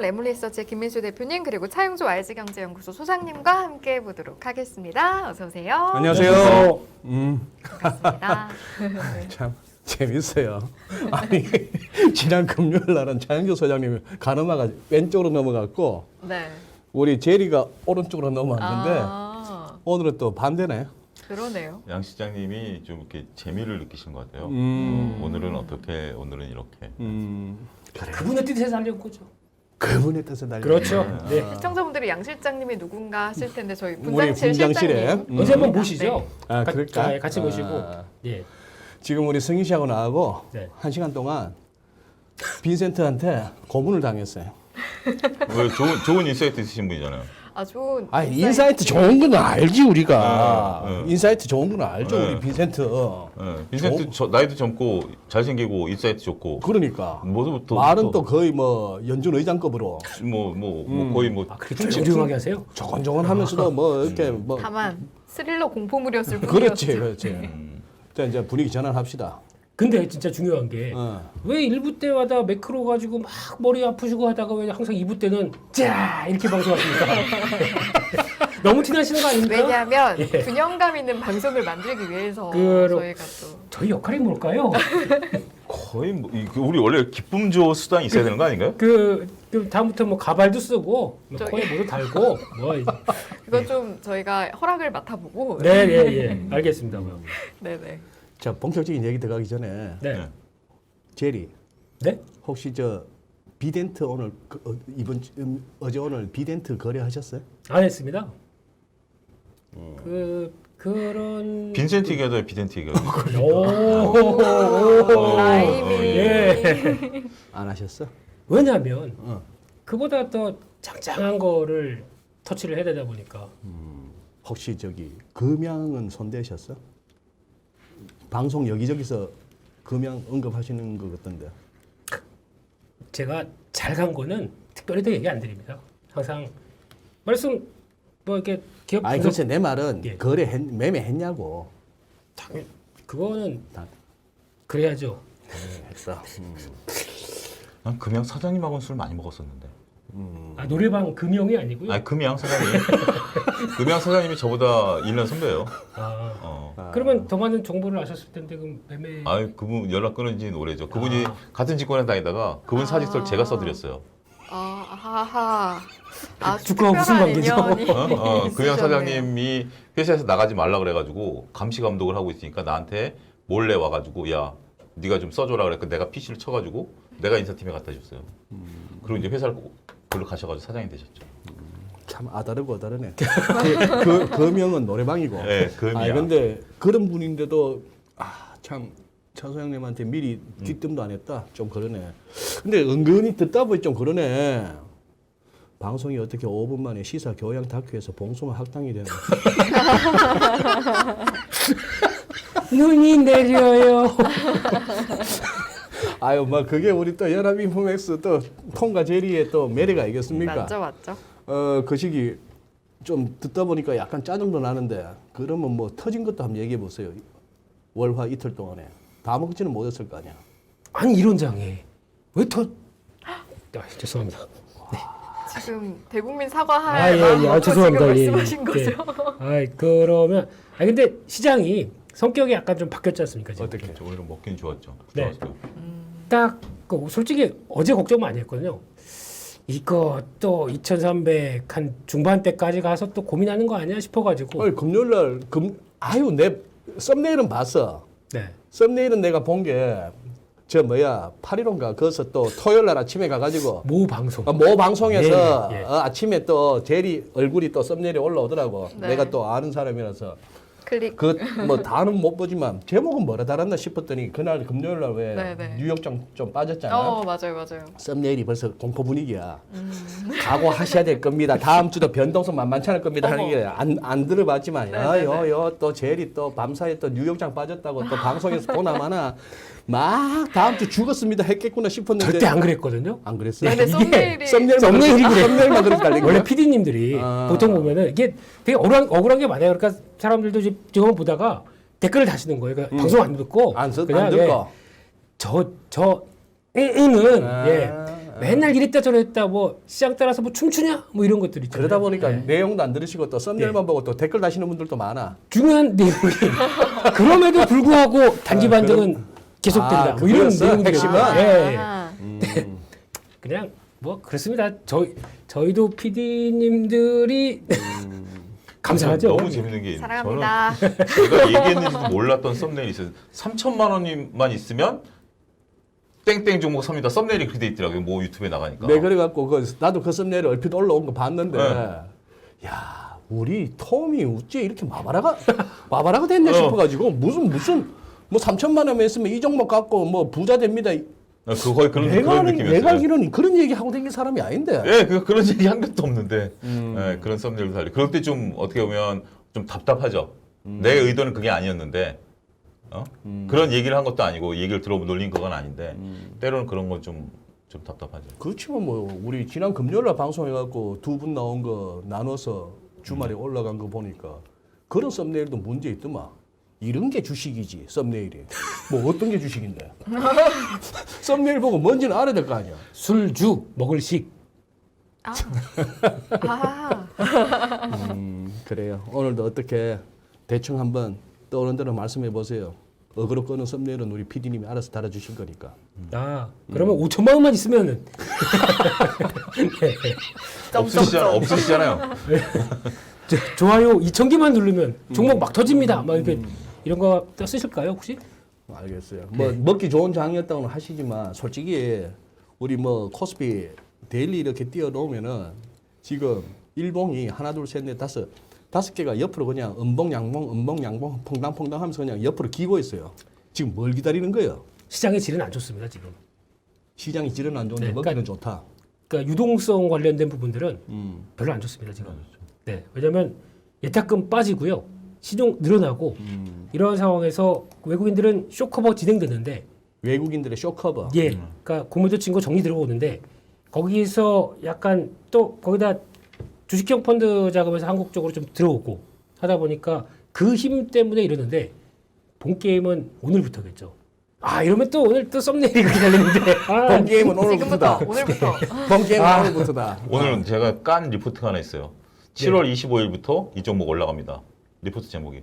레몬리서치의 김민수 대표님 그리고 차용조 YG경제연구소 소장님과 함께 해보도록 하겠습니다. 어서 오세요. 안녕하세요. 반갑습니다. 참 재밌어요. 아니 지난 금요일 날은 차영조 소장님이 가늠하가 왼쪽으로 넘어갔고 네. 우리 제리가 오른쪽으로 넘어왔는데 오늘은 또 반대네. 그러네요. 양 시장님이 좀 이렇게 재미를 느끼신 것 같아요. 오늘은 어떻게, 오늘은 이렇게. 그래. 그분의 뜻에서 하려는 거죠. 그분의 뜻에 달려. 그렇죠. 네. 시청자분들이 양 실장님이 누군가 하실 텐데 저희 우리 분장실 분장실에. 실장님 어제 한번 모시죠. 네. 아 그럴까? 같이 모시고. 예. 지금 우리 승희 씨하고 나하고 네. 1시간 동안 빈센트한테 고문을 당했어요. 왜 좋은 인사이트 있으신 분이잖아요. 아 좋은 아니 인사이트 좋은 건 알지 우리가. 네. 인사이트 좋은 건 알죠 네. 우리 빈센트. 네, 빈센트 나이도 젊고 잘생기고 인사이트 좋고. 그러니까 모두부터 말은 또 거의 뭐 연준 의장급으로 거의 뭐 그렇게 조용하게 하세요. 조곤조곤하면서도 뭐 이렇게 뭐 다만 스릴러 공포물이었을 뿐이었죠. 그렇지 그렇지. 자 이제 분위기 전환합시다. 근데 진짜 중요한 게 왜 1부 때마다 매크로 가지고 막 머리 아프시고 하다가 왜 항상 2부 때는 짜 이렇게 방송하십니까? 너무 티나시는 거 아닙니까? 왜냐하면 예. 균형감 있는 방송을 만들기 위해서 그러- 저희가 또 저희 역할이 뭘까요? 거의 뭐 우리 원래 기쁨조 수단이 있어야 되는 거 아닌가요? 그 다음부터 뭐 가발도 쓰고 뭐 저기- 코에 뭐도 달고 뭐 그건 좀 저희가 허락을 맡아보고 네예예 알겠습니다. 뭐. 네네. 자 본격적인 얘기 들어가기 전에 네. 네. 제리 네? 혹시 저 비덴트 오늘 어제 오늘 비덴트 거래하셨어요? 안 했습니다. 그런 빈센트 얘기하다 비덴트 얘기하다. 라임이 예. 안 하셨어? 왜냐하면 어. 그보다 더 장장한 거를 터치를 해야 되다 보니까 혹시 저기 금양은 손대셨어? 방송 여기저기서 금양 언급하시는 것 같던데. 제가 잘 간 거는 특별히 더 얘기 안 드립니다. 항상 말씀 뭐 이렇게 기업 아니 분석- 글쎄 내 말은 예. 매매했냐고. 당연 그거는 다 그래야죠. 했어. 난 금양 사장님하고는 술 많이 먹었었는데. 아, 노래방 금용이 아니고요. 아니 금양 사장님. 금양 사장님이 저보다 1년 선배예요. 아, 그러면 더 많은 정보를 아셨을 텐데 그럼 매매 아 그분 연락 끊은 지는 오래죠. 그분이 같은 직권에 다니다가 그분 사직서를 제가 써드렸어요. 아하하. 아주 주가와 무슨 특별한 관계죠? 인연이 금양 있으셨네요. 사장님이 회사에서 나가지 말라 그래가지고 감시 감독을 하고 있으니까 나한테 몰래 와가지고 야 네가 좀 써줘라 그래서 내가 PC를 쳐가지고 내가 인사팀에 갖다 줬어요. 그리고 이제 회사를 걸로 가셔가지고 사장이 되셨죠. 참 아다르고 아다르네. 금영은 노래방이고. 네, 금양. 아 근데 그런 분인데도 참 차소장님한테 미리 귀뜸도 안 했다. 좀 그러네. 근데 은근히 듣다 보니 좀 그러네. 방송이 어떻게 5분 만에 시사 교양 다큐에서 봉숭아 학당이 되나? 눈이 내려요. 아유 뭐 그게 우리 또 연합인포맥스 또 톰과 제리의 또 매력 아니겠습니까? 맞죠. 그 시기 좀 듣다 보니까 약간 짜증도 나는데 그러면 뭐 터진 것도 한번 얘기해 보세요. 월화 이틀 동안에 다 먹지는 못했을 거 아니야. 아니 이런 장애 왜 더? 죄송합니다. 지금 대국민 사과할 아, 예, 마음 예. 아, 먹고 죄송합니다. 지금 말씀하신 예, 예. 거죠? 아 그러면 근데 시장이 성격이 약간 좀 바뀌었지 않습니까 지금? 어떻게? 오늘은 먹긴 좋았죠. 네. 좋았어요. 딱 솔직히 어제 걱정 많이 했거든요. 이거 또 2,300 한 중반대까지 가서 또 고민하는 거 아니야 싶어가지고. 아니 금요일 날 내 썸네일은 봤어. 네. 썸네일은 내가 본 게 저 뭐야 8.15인가 거기서 또 토요일 날 아침에 가가지고 모 방송. 모 방송에서 예, 예. 아침에 또 제리 얼굴이 또 썸네일에 올라오더라고. 네. 내가 또 아는 사람이라서 클릭. 그 뭐 다는 못 보지만 제목은 뭐라 달았나 싶었더니 그날 금요일 날 왜 네, 네. 뉴욕장 좀 빠졌잖아. 맞아요. 썸네일이 벌써 공포 분위기야. 각오하셔야 될 겁니다. 다음 주도 변동성 만만치 않을 겁니다. 하는 게 안 들어봤지만 또 제리 또 밤사이에 또 뉴욕장 빠졌다고 또 방송에서 보나 마나 막 다음 주 죽었습니다 했겠구나 싶었는데 절대 안 그랬거든요. 안 그랬어. 네, 근데 썸네일이 썸네일만 그렇게 달린 원래 거야. PD님들이 보통 보면은 이게 되게 억울한 게 많아요. 그러니까 사람들도 지금 보다가 댓글을 다시는 거예요. 그러니까 방송 안 듣고 안 그냥 듣고. 저 는 아. 예 맨날 이랬다 저랬다 뭐 시장 따라서 뭐 춤추냐 뭐 이런 것들 있잖아요. 그러다 보니까 네. 내용도 안 들으시고 또 썸네일만 보고 또 댓글 다시는 분들도 많아. 중요한 내용이 그럼에도 불구하고 단기 반등은 계속된다. 뭐 이런 그거였어, 내용들이 핵심은? 예. 아, 그냥 뭐 그렇습니다. 저희도 PD님들이 감사하죠. 너무 재밌는 게 사랑합니다. 저는 제가 얘기했는지도 몰랐던 썸네일이 있어요. 3천만 원만 있으면 땡땡 종목 삽니다. 썸네일이 그렇게 돼 있더라고요. 뭐 유튜브에 나가니까. 네, 그래갖고 나도 그 썸네일 얼핏 올라온 거 봤는데, 네. 야, 우리 톰이 어째 이렇게 마바라가 됐네 싶어가지고 무슨 뭐 3천만 원 했으면 이 종목 갖고 뭐 부자 됩니다. 거의 그런 느낌이었어요. 내가 알기로는 그런 얘기 하고 다니는 사람이 아닌데. 예, 그런 얘기 한 것도 없는데 예, 그런 썸네일도 달리. 그럴 때 좀 어떻게 보면 좀 답답하죠. 내 의도는 그게 아니었는데 그런 얘기를 한 것도 아니고 얘기를 들어보고 놀린 건 아닌데 때로는 그런 건 좀 답답하죠. 그렇지만 뭐 우리 지난 금요일날 방송해갖고 두 분 나온 거 나눠서 주말에 올라간 거 보니까 그런 썸네일도 문제 있더만. 이런 게 주식이지 썸네일이. 뭐 어떤 게 주식인데? 썸네일 보고 뭔지는 알아야 될 거 아니야. 술주 먹을 식. 아, 그래요. 오늘도 어떻게 대충 한번 떠오른 대로 말씀해 보세요. 어그로 끄는 썸네일은 우리 PD님이 알아서 달아주실 거니까. 그러면 5천만 원만 있으면은 없으시잖아요. 좋아요 2,000개만 누르면 종목 막 터집니다. 막 이렇게 이런 거 쓰실까요 혹시? 알겠어요. 뭐 먹기 좋은 장이었다고는 하시지만 솔직히 우리 뭐 코스피 데일리 이렇게 띄워놓으면은 지금 일봉이 하나 둘 셋 넷 다섯 개가 옆으로 그냥 음봉 양봉 퐁당퐁당 하면서 그냥 옆으로 기고 있어요. 지금 뭘 기다리는 거예요? 시장의 질은 안 좋습니다 지금. 시장이 질은 안 좋은데 네, 먹기는 좋다. 그러니까 유동성 관련된 부분들은 별로 안 좋습니다 지금. 네, 왜냐하면 예탁금 빠지고요, 시중 늘어나고 이런 상황에서 외국인들은 쇼커버 진행되는데 외국인들의 쇼커버. 예, 그러니까 고물도 친거 정리 들어오는데 거기서 약간 또 거기다 주식형 펀드 자금에서 한국 쪽으로 좀 들어오고 하다 보니까 그 힘 때문에 이러는데 본 게임은 오늘부터겠죠. 이러면 또 오늘 또 썸네일이 그렇게 달렸는데 본 게임은 오늘부터다. 지금부터 오늘부터 본 게임은 오늘부터다. 오늘은 제가 깐 리포트가 하나 있어요. 7월 25일부터 이 종목 올라갑니다. 리포트 제목이.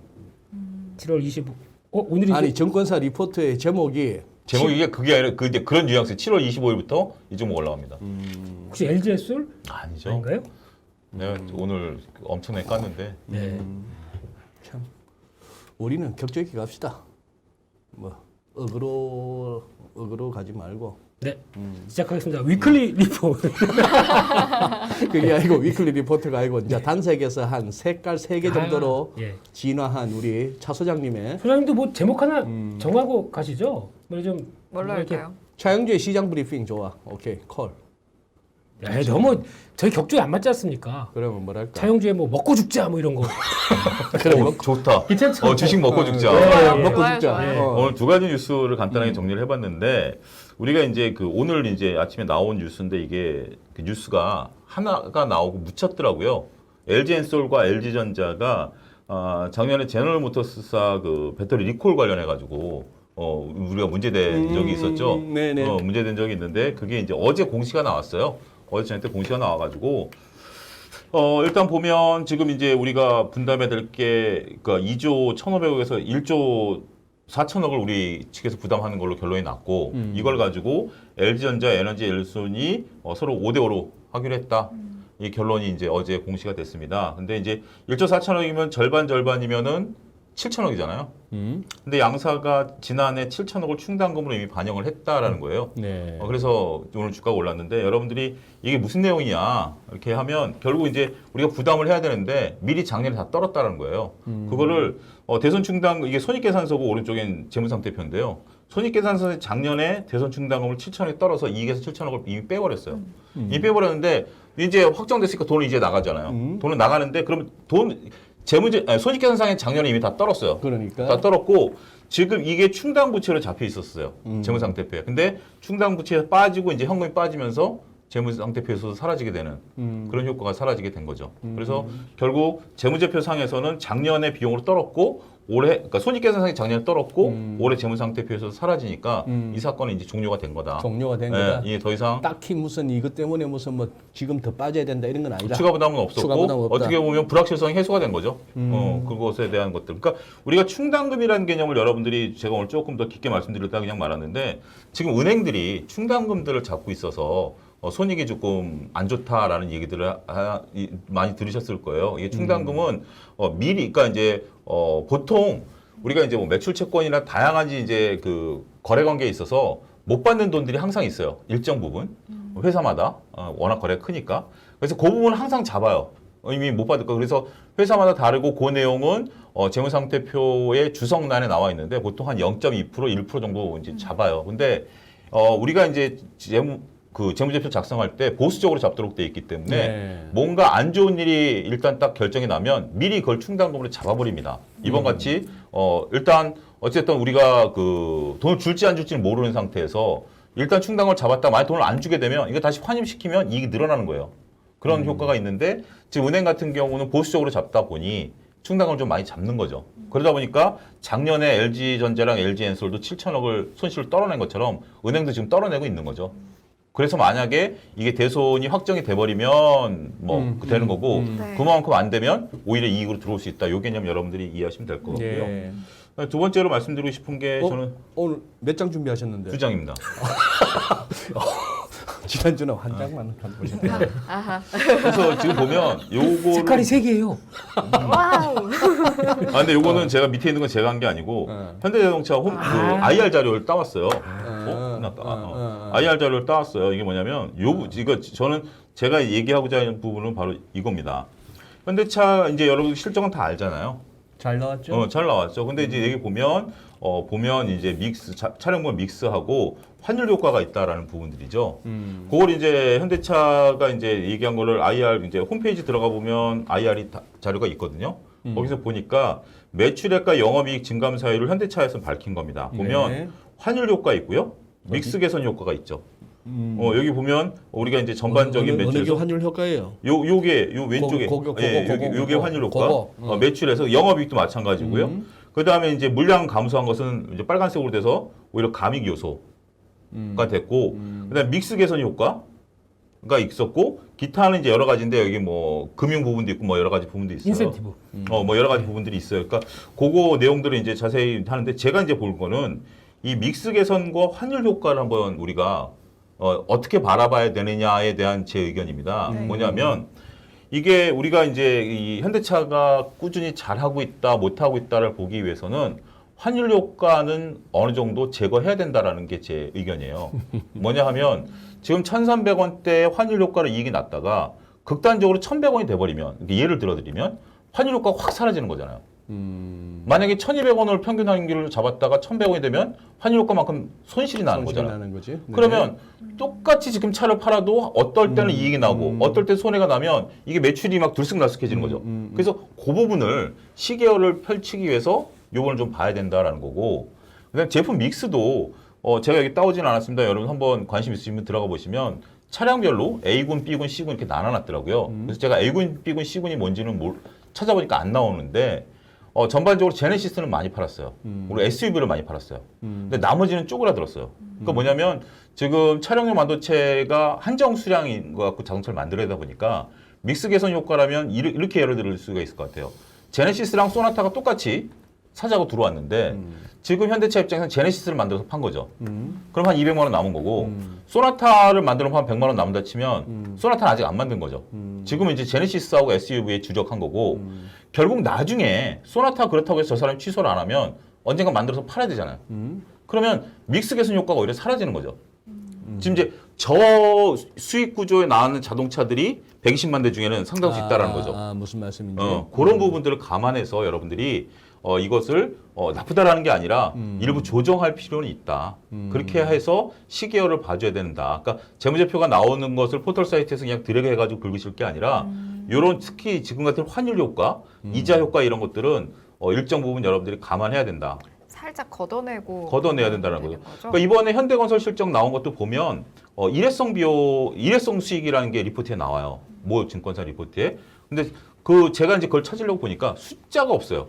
7월 25. 오늘이 아니 정권사 리포트의 제목이 제목이 그게 아니라 그런 뉘앙스. 7월 25일부터 이 종목 올라갑니다. 혹시 LG에솔 아니죠. 아닌가요? 내가 오늘 엄청나게 깠는데 네. 참 우리는 격조 있게 갑시다. 뭐 어그로 가지 말고. 네. 시작하겠습니다. 위클리 리포트. 그게 아니고 위클리 리포트가 아니고 이제 단색에서 한 색깔 3개 정도로 예. 진화한 우리 차 소장님의 소장님도 뭐 제목 하나 정하고 가시죠. 뭐 좀 뭘로 이렇게- 할까요? 차영주의 시장 브리핑 좋아. 오케이 콜. 너무 저희 격조에 안 맞지 않습니까? 그러면 뭐랄까? 차용주에 뭐 먹고 죽자 뭐 이런 거. 좋다. 괜찮죠? 주식 먹고 죽자. 네, 먹고 좋아요, 죽자. 좋아요. 오늘 두 가지 뉴스를 간단하게 정리를 해봤는데 우리가 이제 오늘 이제 아침에 나온 뉴스인데 이게 그 뉴스가 하나가 나오고 묻혔더라고요. LG엔솔과 LG전자가 작년에 제너럴모터스사 그 배터리 리콜 관련해 가지고 우리가 문제된 적이 있었죠. 네네. 문제된 적이 있는데 그게 이제 어제 공시가 나왔어요. 어제 저녁 때 공시가 나와가지고 일단 보면 지금 이제 우리가 분담해 될게 그러니까 2조 1,500억에서 1조 4천억을 우리 측에서 부담하는 걸로 결론이 났고 이걸 가지고 LG전자, 에너지엘손이 서로 5대5로 하기로 이 결론이 이제 어제 공시가 됐습니다. 근데 이제 1조 4천억이면 절반이면은 7천억이잖아요. 근데 양사가 지난해 7천억을 충당금으로 이미 반영을 했다라는 거예요. 네. 그래서 오늘 주가가 올랐는데 여러분들이 이게 무슨 내용이냐 이렇게 하면 결국 이제 우리가 부담을 해야 되는데 미리 작년에 다 떨었다는 거예요. 그거를 대손 충당 이게 손익계산서고 오른쪽엔 재무상태표인데요. 손익계산서에 작년에 대손 충당금을 7천억에 떨어서 이익에서 7천억을 이미 빼버렸어요. 이미 빼버렸는데 이제 확정됐으니까 돈은 이제 나가잖아요. 돈은 나가는데 그러면 손익계산상에 작년에 이미 다 떨었어요. 그러니까. 다 떨었고 지금 이게 충당부채로 잡혀 있었어요. 재무상태표에. 근데 충당부채에서 빠지고 이제 현금이 빠지면서 재무상태표에서 사라지게 되는 그런 효과가 사라지게 된 거죠. 그래서 결국 재무제표상에서는 작년에 비용으로 떨었고 올해 그러니까 손익계산상이 작년에 떨었고 올해 재무상태표에서 사라지니까 이 사건은 이제 종료가 된 거다. 종료가 된 거다. 이게 더 이상 딱히 무슨 이것 때문에 무슨 뭐 지금 더 빠져야 된다 이런 건 아니다. 추가 부담은 추가 부담 없었고 없다. 어떻게 보면 불확실성이 해소가 된 거죠. 그것에 대한 것들. 그러니까 우리가 충당금이라는 개념을 여러분들이 제가 오늘 조금 더 깊게 말씀드렸다 그냥 말았는데 지금 은행들이 충당금들을 잡고 있어서 손익이 조금 안 좋다라는 얘기들을 많이 들으셨을 거예요. 이게 충당금은 미리, 그러니까 이제 보통 우리가 이제 뭐 매출 채권이나 다양한 이제 그 거래 관계에 있어서 못 받는 돈들이 항상 있어요. 일정 부분 회사마다 워낙 거래가 크니까 그래서 그 부분을 항상 잡아요. 이미 못 받을 거. 그래서 회사마다 다르고 그 내용은 재무상태표의 주석란에 나와 있는데 보통 한 0.2% 1% 정도 이제 잡아요. 근데 우리가 이제 재무제표 작성할 때 보수적으로 잡도록 돼 있기 때문에 네. 뭔가 안 좋은 일이 일단 딱 결정이 나면 미리 그걸 충당금으로 잡아버립니다. 이번 같이 일단 어쨌든 우리가 그 돈을 줄지 안 줄지는 모르는 상태에서 일단 충당을 잡았다 만약 돈을 안 주게 되면 이거 다시 환입시키면 이익이 늘어나는 거예요. 그런 효과가 있는데 지금 은행 같은 경우는 보수적으로 잡다 보니 충당을 좀 많이 잡는 거죠. 그러다 보니까 작년에 LG전자랑 LG엔솔도 7천억을 손실을 떨어낸 것처럼 은행도 지금 떨어내고 있는 거죠. 그래서 만약에 이게 대손이 확정이 돼버리면 뭐 되는 거고 네. 그만큼 안 되면 오히려 이익으로 들어올 수 있다. 이 개념 여러분들이 이해하시면 될 것 같고요. 예. 두 번째로 말씀드리고 싶은 게 저는 오늘 몇 장 준비하셨는데? 2장입니다. 지난주는 한 장만 보셨네요. 아하. 그래서 지금 보면 요거를 색깔이 3개예요. 와우. 근데 요거는 제가 밑에 있는 건 제가 한 게 아니고 현대자동차 그 IR 자료를 따왔어요. IR 자료를 따왔어요. 이게 뭐냐면 이거 저는 제가 얘기하고자 하는 부분은 바로 이겁니다. 현대차 이제 여러분 실적은 다 알잖아요. 잘 나왔죠? 잘 나왔죠. 근데 이제 여기 보면 이제 차량물 믹스하고 환율 효과가 있다라는 부분들이죠. 그걸 이제 현대차가 이제 얘기한 거를 IR 이제 홈페이지 들어가 보면 IR이 자료가 있거든요. 거기서 보니까 매출액과 영업이익 증감 사유를 현대차에서 밝힌 겁니다. 보면 네. 환율 효과 있고요. 믹스 개선 효과가 있죠. 여기 보면 우리가 이제 전반적인 어느 게 매출에서 환율 효과예요? 요게 요 왼쪽에 요게 환율 효과 매출에서 영업이익도 마찬가지고요. 그다음에 이제 물량 감소한 것은 이제 빨간색으로 돼서 오히려 감익 요소가 됐고 그다음에 믹스 개선 효과가 있었고 기타는 이제 여러 가지인데 여기 뭐 금융 부분도 있고 뭐 여러 가지 부분도 있어요. 인센티브. 뭐 여러 가지 부분들이 있어요. 그러니까 그거 내용들을 이제 자세히 하는데 제가 이제 볼 거는 이 믹스 개선과 환율 효과를 한번 우리가 어떻게 바라봐야 되느냐에 대한 제 의견입니다. 네. 뭐냐면 이게 우리가 이제 이 현대차가 꾸준히 잘하고 있다, 못하고 있다를 보기 위해서는 환율 효과는 어느 정도 제거해야 된다라는 게 제 의견이에요. 뭐냐 하면 지금 1,300원대 환율 효과로 이익이 났다가 극단적으로 1,100원이 돼버리면 예를 들어드리면 환율 효과가 확 사라지는 거잖아요. 만약에 1,200원을 평균 환율을 잡았다가 1,100원이 되면 환율 효과만큼 손실이 나는 거잖아요. 나는 거지. 네. 그러면 똑같이 지금 차를 팔아도 어떨 때는 이익이 나고 어떨 때 손해가 나면 이게 매출이 막 들쑥날쑥해지는 거죠. 그래서 그 부분을 시계열을 펼치기 위해서 요거를 좀 봐야 된다라는 거고 그다음에 제품 믹스도 제가 여기 따오지는 않았습니다. 여러분 한번 관심 있으시면 들어가 보시면 차량별로 A군, B군, C군 이렇게 나눠놨더라고요. 그래서 제가 A군, B군, C군이 뭔지는 찾아보니까 안 나오는데 전반적으로 제네시스는 많이 팔았어요. 그리고 SUV를 많이 팔았어요. 근데 나머지는 쪼그라들었어요. 그러니까 뭐냐면 지금 차량용 반도체가 한정 수량인 것 같고 자동차를 만들어야 되다 보니까 믹스 개선 효과라면 이렇게 예를 들 수가 있을 것 같아요. 제네시스랑 소나타가 똑같이 사자고 들어왔는데 지금 현대차 입장에서는 제네시스를 만들어서 판 거죠. 그럼 한 200만 원 남은 거고 소나타를 만들면 한 100만 원 남는다 치면 소나타는 아직 안 만든 거죠. 지금은 이제 제네시스하고 SUV에 주력한 거고 결국 나중에 소나타 그렇다고 해서 저 사람이 취소를 안 하면 언젠가 만들어서 팔아야 되잖아요. 그러면 믹스 개선 효과가 오히려 사라지는 거죠. 지금 이제 저 수익 구조에 나오는 자동차들이 120만 대 중에는 상당수 있다라는 거죠. 무슨 말씀인지. 그런 부분들을 감안해서 여러분들이 이것을 나쁘다라는 게 아니라 일부 조정할 필요는 있다. 그렇게 해서 시계열을 봐줘야 된다. 그러니까 재무제표가 나오는 것을 포털 사이트에서 그냥 드래그 해가지고 긁으실 게 아니라 이런 특히 지금 같은 환율 효과, 이자 효과 이런 것들은 일정 부분 여러분들이 감안해야 된다. 살짝 걷어내고 걷어내야 된다는 거죠. 그러니까 이번에 현대건설 실적 나온 것도 보면 일회성 수익이라는 게 리포트에 나와요. 모 증권사 리포트에. 근데 제가 이제 그걸 찾으려고 보니까 숫자가 없어요.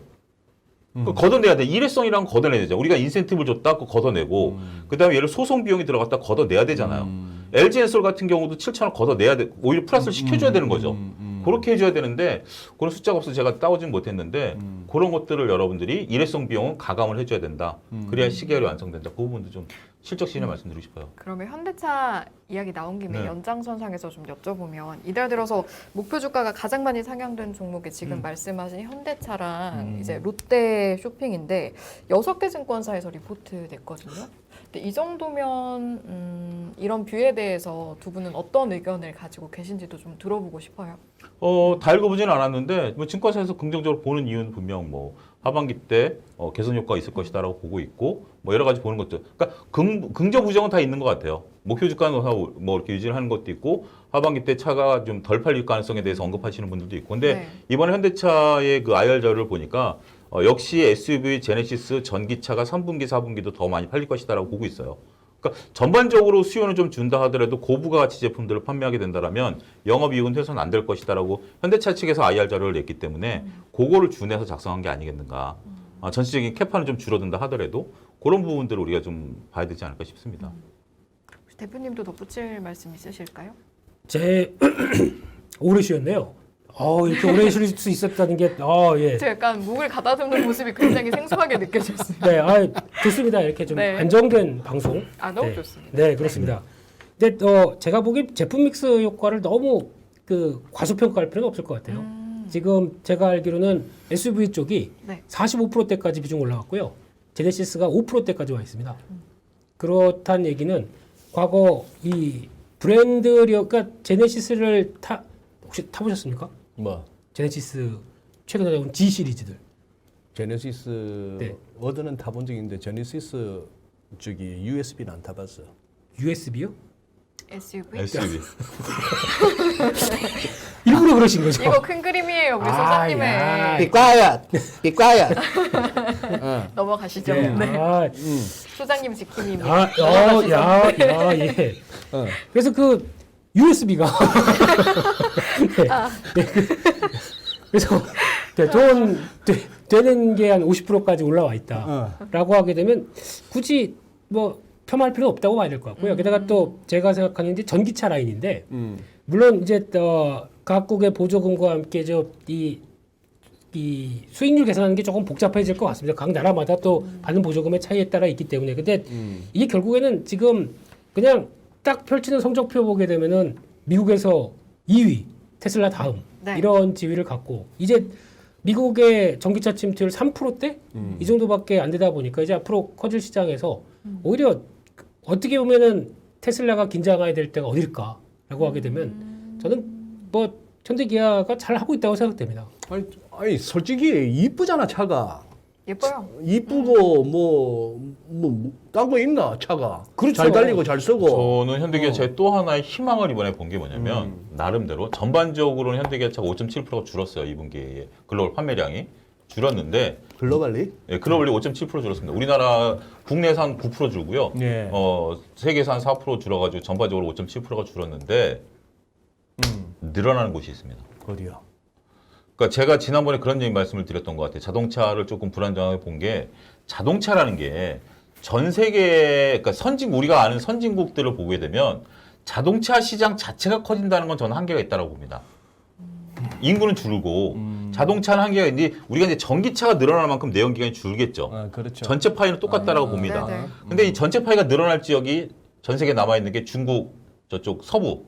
그 걷어내야 돼. 일회성이랑 걷어내야 되죠. 우리가 인센티브를 줬다, 그 걷어내고, 그다음에 얘를 소송 비용이 들어갔다 걷어내야 되잖아요. LG엔솔 같은 경우도 7천원 걷어내야 돼. 오히려 플러스를 시켜줘야 되는 거죠. 그렇게 해줘야 되는데 그런 숫자가 없어서 제가 따오진 못했는데 그런 것들을 여러분들이 일회성 비용은 가감을 해줘야 된다. 그래야 시계열이 완성된다. 그 부분도 좀 실적 시즌에 말씀드리고 싶어요. 그러면 현대차 이야기 나온 김에 네. 연장선상에서 좀 여쭤보면 이달 들어서 목표 주가가 가장 많이 상향된 종목이 지금 말씀하신 현대차랑 이제 롯데 쇼핑인데 6개 증권사에서 리포트 냈거든요. 근데 이 정도면 이런 뷰에 대해서 두 분은 어떤 의견을 가지고 계신지도 좀 들어보고 싶어요. 다 읽어보지는 않았는데 뭐 증권사에서 긍정적으로 보는 이유는 분명 뭐 하반기 때 개선 효과가 있을 것이다라고 보고 있고 뭐 여러 가지 보는 것들. 그러니까 긍정 부정은 다 있는 것 같아요. 목표 주가는 뭐 이렇게 유지를 하는 것도 있고 하반기 때 차가 좀 덜 팔릴 가능성에 대해서 언급하시는 분들도 있고. 근데 네. 이번에 현대차의 그 IR 자료를 보니까 역시 SUV, 제네시스, 전기차가 3분기, 4분기도 더 많이 팔릴 것이다라고 보고 있어요. 그러니까 전반적으로 수요는 좀 준다 하더라도 고부가 가치 제품들을 판매하게 된다라면 영업이익은 훼손 안 될 것이다라고 현대차 측에서 IR 자료를 냈기 때문에 그거를 준해서 작성한 게 아니겠는가. 전체적인 캐파는 좀 줄어든다 하더라도 그런 부분들을 우리가 좀 봐야 되지 않을까 싶습니다. 혹시 대표님도 덧붙일 말씀 있으실까요? 제 오래 쉬었네요. 이렇게 오래 쉴 수 있었다는 게 예. 제가 약간 목을 가다듬는 모습이 굉장히 생소하게 느껴졌습니다. 네, 좋습니다. 이렇게 좀 네. 안정된 방송. 너무 네. 좋습니다. 네, 그렇습니다. 근데 제가 보기엔 제품 믹스 효과를 너무 그 과소평가할 필요는 없을 것 같아요. 지금 제가 알기로는 SUV 쪽이 네. 45%대까지 비중 올라갔고요. 제네시스가 5%대까지 와 있습니다. 그렇다는 얘기는 과거 이 브랜드력, 그러니까 제네시스를 혹시 타보셨습니까? 뭐 제네시스 최근에 나온 G 시리즈들. 제네시스 네. 워드는 타본 적이 있는데 제네시스 저기 USB는 안 타봤어. USB요? SUV. SUV. 일부러 그러신 거죠? 이거 큰 그림이에요, 우리 소장님의. 야. Be quiet, be quiet. 넘어가시죠. 네. 네. 소장님 지킴이입니다. 예. 그래서 그 USB가 네. 그래서 돈 되는 게 한 50%까지 올라와 있다라고 하게 되면 굳이 뭐 폄하할 필요는 없다고 봐야 될 것 같고요. 게다가 또 제가 생각하는 게 전기차 라인인데 물론 이제 각국의 보조금과 함께 이 수익률 계산하는 게 조금 복잡해질 것 같습니다. 각 나라마다 또 받는 보조금의 차이에 따라 있기 때문에. 근데 이게 결국에는 지금 그냥 딱 펼치는 성적표 보게 되면은 미국에서 2위, 테슬라 다음 네. 이런 지위를 갖고 이제 미국의 전기차 침투율 3%대 이 정도밖에 안 되다 보니까 이제 앞으로 커질 시장에서 오히려 어떻게 보면은 테슬라가 긴장해야 될 때가 어딜까라고 하게 되면 저는 뭐 현대기아가 잘 하고 있다고 생각됩니다. 아니 솔직히 이쁘잖아 차가. 예뻐요. 이쁘고 딴 거 있나 차가. 그렇죠. 잘 달리고 잘 쓰고. 저는 현대기아차의 또 하나의 희망을 이번에 본 게 뭐냐면 나름대로 전반적으로는 현대기아차가 5.7%가 줄었어요. 2분기에 글로벌 판매량이 줄었는데 글로벌리? 예, 글로벌리 5.7% 줄었습니다. 우리나라 국내에서 한 9% 줄고요. 네. 세계에서 한 4% 줄어가지고 전반적으로 5.7%가 줄었는데 늘어나는 곳이 있습니다. 어디야? 그러니까 제가 지난번에 그런 얘기 말씀을 드렸던 것 같아요. 자동차를 조금 불안정하게 본 게 자동차라는 게 전 세계, 그러니까 우리가 아는 선진국들을 보게 되면 자동차 시장 자체가 커진다는 건 저는 한계가 있다고 봅니다. 인구는 줄고 자동차는 한계가 있는데 우리가 이제 전기차가 늘어날 만큼 내연 기간이 줄겠죠. 그렇죠. 전체 파이는 똑같다라고 봅니다. 네네. 근데 이 전체 파이가 늘어날 지역이 전 세계에 남아 있는 게 중국 저쪽 서부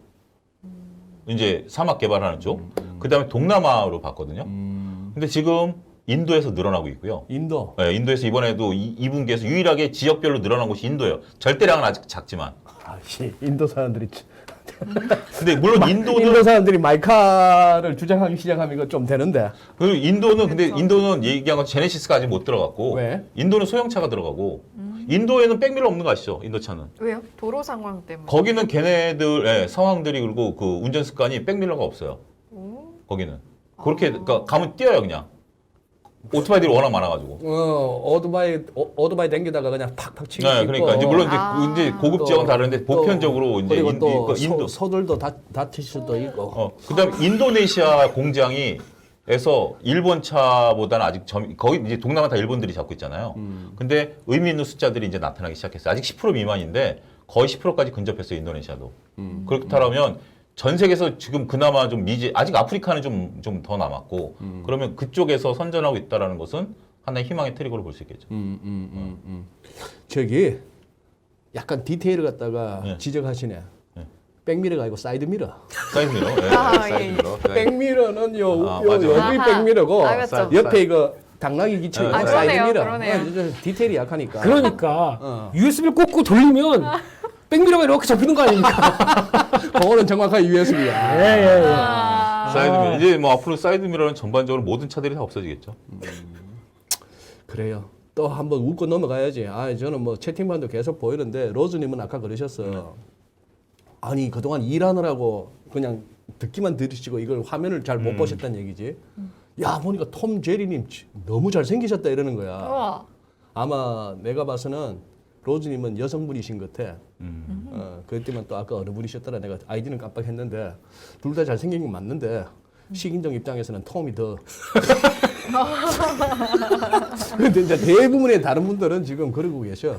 이제 사막 개발하는 쪽, 그다음에 동남아로 봤거든요. 근데 지금 인도에서 늘어나고 있고요. 인도. 네, 인도에서 이번에도 2분기에서 유일하게 지역별로 늘어난 곳이 인도예요. 절대량은 아직 작지만. 인도 사람들이 근데 물론 인도는 인도 사람들이 마이카를 주장하기 시작하면 이거 좀 되는데. 그리고 인도는 근데 인도는 얘기한 건 제네시스가 아직 못 들어갔고 왜? 인도는 소형차가 들어가고 인도에는 백미러 없는 거 아시죠? 인도차는. 왜요? 도로 상황 때문에. 거기는 걔네들 상황들이 그리고 그 운전 습관이 백밀러가 없어요. 거기는. 그렇게 그러니까 가면 뛰어요 그냥. 오토바이들이 워낙 많아가지고. 오토바이 댕기다가 그냥 팍팍 치고 네, 그러니까 이제 물론 이제 고급 또, 지역은 다른데 보편적으로 이제 그리고 또 인도 소들도 다칠 수도 있고. 그다음 인도네시아 공장이 에서 일본 차보다는 아직 거기 이제 동남아 다 일본들이 잡고 있잖아요. 근데 의미 있는 숫자들이 이제 나타나기 시작했어요. 아직 10% 미만인데 거의 10%까지 근접했어요. 인도네시아도. 그렇다면 전 세계에서 지금 그나마 좀 아직 아프리카는 좀 더 남았고 그러면 그쪽에서 선전하고 있다라는 것은 하나의 희망의 트리거로 볼 수 있겠죠. 저기 약간 디테일을 갖다가 네. 지적하시네. 네. 백미러가 아니고 사이드미러. 사이드미러. 네, 아, 사이드미러. 백미러는 맞아. 여기 아하. 백미러고 알겠죠. 옆에 이거 당나귀 기체 아, 그러네요, 그러네요. 디테일이 약하니까. 그러니까 USB를 꽂고 돌리면 백미러가 이렇게 접히는 거 아닙니까? 그거는 정확하게 USB야. 예. 아, 사이드미러. 이제 뭐 앞으로 사이드미러는 전반적으로 모든 차들이 다 없어지겠죠. 그래요. 또 한번 웃고 넘어가야지. 저는 뭐 채팅방도 계속 보이는데 로즈님은 아까 그러셨어. 아니 그동안 일하느라고 그냥 듣기만 들으시고 이걸 화면을 잘 못 보셨다는 얘기지. 야 보니까 톰 제리님 너무 잘생기셨다 이러는 거야. 우와. 아마 내가 봐서는 로즈님은 여성분이신 것 같아. 그랬더만 또 아까 어느 분이셨더라. 내가 아이디는 깜빡했는데 둘 다 잘생긴 건 맞는데 식인종 입장에서는 톰이 더. 근데 이제 대부분의 다른 분들은 지금 그러고 계셔.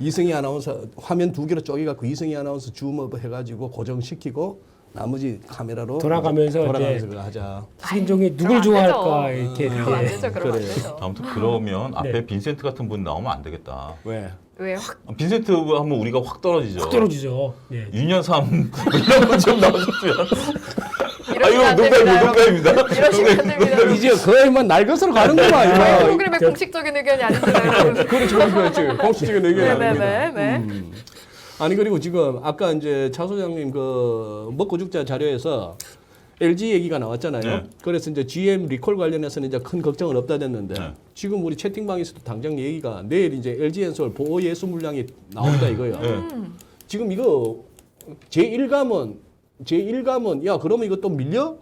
이승희 아나운서 화면 두 개로 쪼개갖고 이승희 아나운서 줌업 해가지고 고정시키고 나머지 카메라로 돌아가면서 그거 하자. 식인종이 누굴 그럼 안 좋아할까 되죠. 이렇게 그럼 안 이렇게. 되죠. 그럼 안 그래. 되죠. 아무튼 그러면 앞에 네. 빈센트 같은 분 나오면 안 되겠다. 왜? 왜 확 빈센트 하면 우리가 확 떨어지죠. 확 떨어지죠. 예. 유년삼 이런 거좀 나오셨으면. 이러시면 안 됩니다. 농담입니다. 이러시면 안 됩니다. 이제 거의 뭐 날 것으로 가는구만. 저희 이거. 프로그램의 공식적인 의견이 아닙니다, 여러분. 그렇지. 공식적인 의견이 아닙니다. 네네네. 아니 그리고 지금 아까 이제 차 소장님 그 먹고 죽자 자료에서 LG 얘기가 나왔잖아요. 네. 그래서 이제 GM 리콜 관련해서는 이제 큰 걱정은 없다 됐는데 네. 지금 우리 채팅방에서도 당장 얘기가 내일 이제 LG 엔솔 보호 예수 물량이 나온다 이거예요. 네. 지금 이거 제1감은 야 그러면 이거 또 밀려?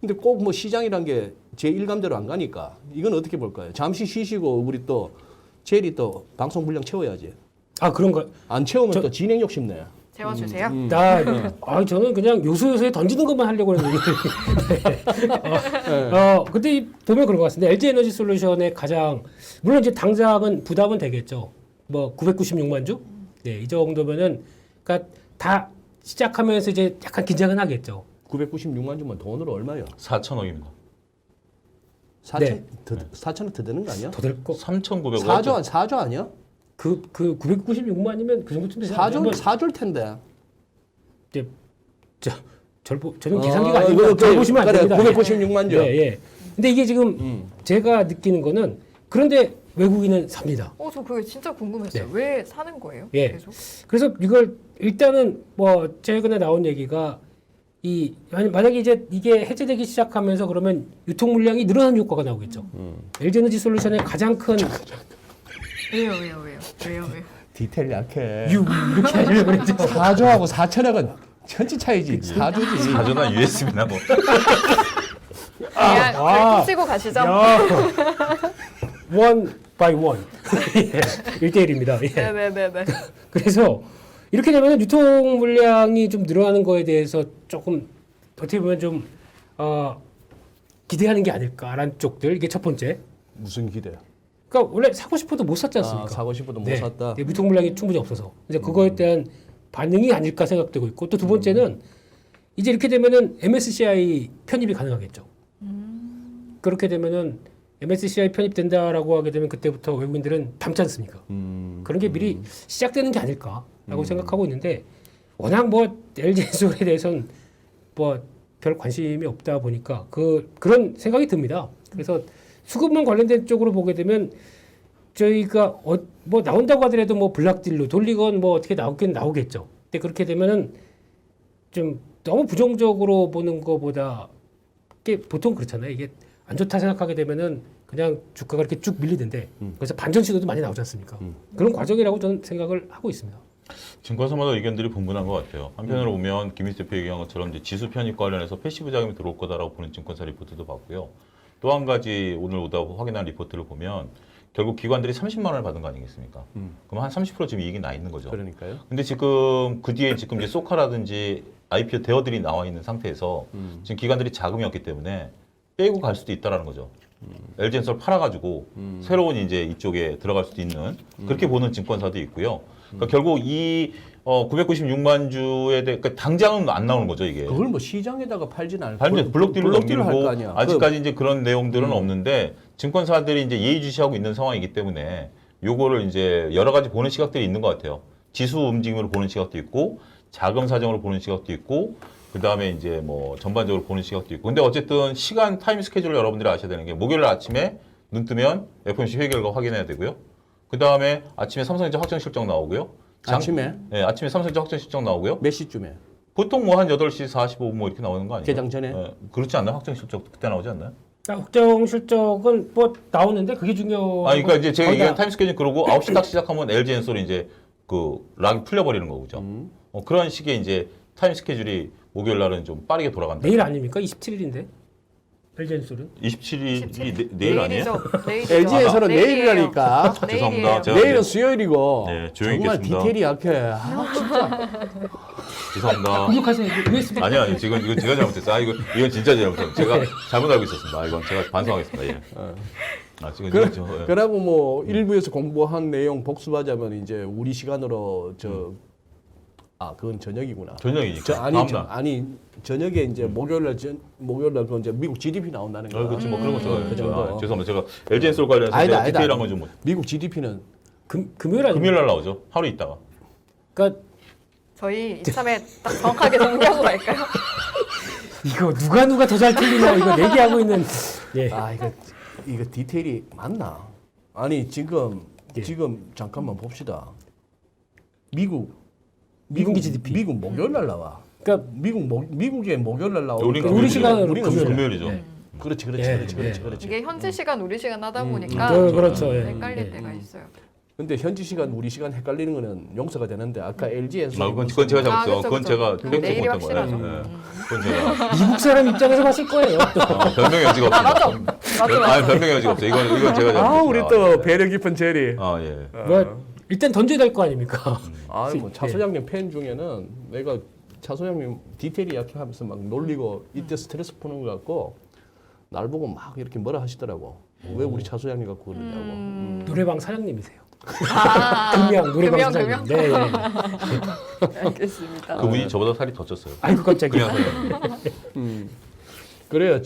근데 꼭 뭐 시장이란 게 제1감대로 안 가니까 이건 어떻게 볼까요? 잠시 쉬시고 우리 또 제리 또 방송 분량 채워야지. 아 그런가? 안 채우면 또 진행 욕심내. 재워주세요. 저는 그냥 요소요소에 던지는 것만 하려고 했는데. 근데 보면 그런 것 같습니다. LG 에너지 솔루션의 가장 물론 이제 당장은 부담은 되겠죠. 뭐 996만 주? 네, 이 정도면은 그러니까 다 시작하면서 이제 약간 긴장은 하겠죠. 996만 주면 돈으로 얼마요? 4천억입니다. 4천 네. 4천원 더 되는 거 아니야? 더 될 거. 3,900억. 4조 아니야? 그 996만이면 그 정도쯤 되지 않나요? 4조일 텐데. 이제 저는 계산기가 아니니까 이거 잘 보시면 안 그래, 됩니다. 996만 주. 예. 근데 이게 지금 제가 느끼는 거는 그런데 외국인은 삽니다. 저 그게 진짜 궁금했어요. 네. 왜 사는 거예요? 예. 계속? 그래서 이걸 일단은 뭐 최근에 나온 얘기가 만약에 이제 이게 해제되기 시작하면서 그러면 유통 물량이 늘어나는 효과가 나오겠죠. LG 에너지 솔루션의 가장 큰 왜요? 디테일 약해. 이렇게 하려고 그랬죠. 4조하고 4천억은 천지 차이지. 4조지. 4조나 USB나 뭐. 그냥 훔치고 가시죠. one by one. 1대1입니다. 예. 네네네네. 그래서 이렇게 되면 유통 물량이 좀 늘어나는 거에 대해서 조금 어떻게 보면 좀 기대하는 게 아닐까라는 쪽들 이게 첫 번째. 무슨 기대야? 그러니까 원래 사고 싶어도 못 샀지 않습니까? 사고 싶어도 못 네. 샀다. 네, 유통 물량이 충분히 없어서 이제 그거에 대한 반응이 아닐까 생각되고 있고 또 두 번째는 이제 이렇게 되면은 MSCI 편입이 가능하겠죠. 그렇게 되면은 MSCI 편입된다라고 하게 되면 그때부터 외국인들은 담지 않습니까? 그런 게 미리 시작되는 게 아닐까라고 생각하고 있는데 워낙 뭐 LG엔솔에 대해서는 뭐 별 관심이 없다 보니까 그런 생각이 듭니다. 그래서 수급만 관련된 쪽으로 보게 되면 저희가 뭐 나온다고 하더라도 뭐 블락딜로 돌리건 뭐 어떻게 나오긴 나오겠죠. 근데 그렇게 되면은 좀 너무 부정적으로 보는 것보다 이게 보통 그렇잖아요. 이게 안 좋다 생각하게 되면은 그냥 주가가 이렇게 쭉 밀리는데 그래서 반전 시도도 많이 나오지 않습니까? 그런 과정이라고 저는 생각을 하고 있습니다. 증권사마다 의견들이 분분한 것 같아요. 한편으로 보면 김희수 대표 얘기한 것처럼 이제 지수 편입 관련해서 패시브 자금이 들어올 거다라고 보는 증권사 리포트도 봤고요. 또 한 가지 오늘 오다 확인한 리포트를 보면 결국 기관들이 30만 원을 받은 거 아니겠습니까? 그럼 한 30% 지금 이익이 나 있는 거죠. 그러니까요. 근데 지금 그 뒤에 지금 이제 소카라든지 IPO 대어들이 나와 있는 상태에서 지금 기관들이 자금이 없기 때문에 빼고 갈 수도 있다라는 거죠. LG엔솔 팔아가지고 새로운 이제 이쪽에 들어갈 수도 있는 그렇게 보는 증권사도 있고요. 그러니까 결국 이 996만 주에 대해 그러니까 당장은 안 나오는 거죠 이게. 그걸 뭐 시장에다가 팔진 않을 반면 블록딜로 블록딜을 할 넘기고 거 아니야. 아직까지 이제 그런 내용들은 없는데 증권사들이 이제 예의주시하고 있는 상황이기 때문에 요거를 이제 여러 가지 보는 시각들이 있는 것 같아요. 지수 움직임으로 보는 시각도 있고 자금 사정으로 보는 시각도 있고 그 다음에 이제 뭐 전반적으로 보는 시각도 있고. 근데 어쨌든 시간 타임 스케줄을 여러분들이 아셔야 되는 게 목요일 아침에 눈 뜨면 FOMC 회의 결과 확인해야 되고요. 그 다음에 아침에 삼성전자 확정 실적 나오고요. 아침에? 네, 아침에 삼성전자 확정 실적 나오고요. 몇 시쯤에? 보통 뭐 한 8시 45분 뭐 이렇게 나오는 거 아니에요? 개장 전에? 네, 그렇지 않나요? 확정 실적 그때 나오지 않나요? 확정 실적은 뭐 나오는데 그게 중요. 아니 그러니까 이제 제가 거의 이게 다 타임 스케줄 그러고 9시 딱 시작하면 LG엔솔이 이제 그 락이 풀려버리는 거죠. 그런 식의 이제 타임 스케줄이 목요일 날은 좀 빠르게 돌아간다. 내일 아닙니까? 27일인데 LG엔솔은 27일이 내일 아니에요? 내일이죠. LG에서는 내일이에요. 내일이라니까. 죄송합니다. 제가 내일은 이제- 수요일이고 네, 조용히 정말 있겠습니다. 디테일이 약해. 아, 진짜. 죄송합니다. 공격하세요. USB. 아니 이건 제가 잘못했어요. 이건 진짜 잘못했어요. 제가 잘못 알고 있었습니다. 이건 제가 반성하겠습니다. 예. 지금 그래, 이거 저, 예. 그러고 뭐 일부에서 공부한 내용 복습하자면 이제 우리 시간으로 그건 저녁이구나. 저녁이니까. 아니 다음날. 아니 저녁에 이제 목요일날 그 이제 미국 GDP 나온다는 거. 그렇지 뭐 그런 거 좋아요. 그 정도. 죄송합니다. 제가 LG엔솔 관련해서 아니다, 내가 아니다. 디테일한 건 좀 못. 미국 GDP는 금요일 아닙니까? 금요일 날 나오죠. 하루 있다가. 그러니까 저희 이참에 딱 정확하게 정리하고 갈까요? 이거 누가 더 잘 틀리나 이거 내기하고 있는. 예. 이거 디테일이 맞나? 아니 지금 예. 잠깐만 봅시다. 미국 GDP. 미국 목요일 날 나와. 그러니까 미국의 목요일 날 나오니까 우리 시간으로 우리는 금요일. 금요일이죠. 네. 그렇지 예, 그렇지. 이게 현지 시간 우리 시간 하다 보니까 그렇죠. 예. 헷갈릴 예. 때가 있어요. 근데 현지 시간 우리 시간 헷갈리는 거는 용서가 되는데 아까 LG에서 그건 제가 잘못했어요. 그쵸, 그건 그쵸. 제가 그건 팩트 내일이 못한 거예요. 확실하죠. 네. 그건 제가 미국 사람 입장에서 봤을 거예요. 변명의 여지가 없습니다. 맞아. 아니 변명의 여지가 없어요. 이건 제가 잘못했습니다. 우리 또 배려 깊은 제리. 예. 뭐 일단 던져야 될 거 아닙니까? 차 소장님 팬 중에는 내가 차 소장님 디테일이 약해하면서 막 놀리고 이때 스트레스 푸는 것 같고 날 보고 막 이렇게 뭐라 하시더라고. 왜 우리 차 소장님 갖고 그러냐고. 노래방 사장님이세요. 아, 금양 노래방 금양, 사장님. 네. 알겠습니다. 그분이 저보다 살이 더 쪘어요. 아이고 깜짝이야. 그래요.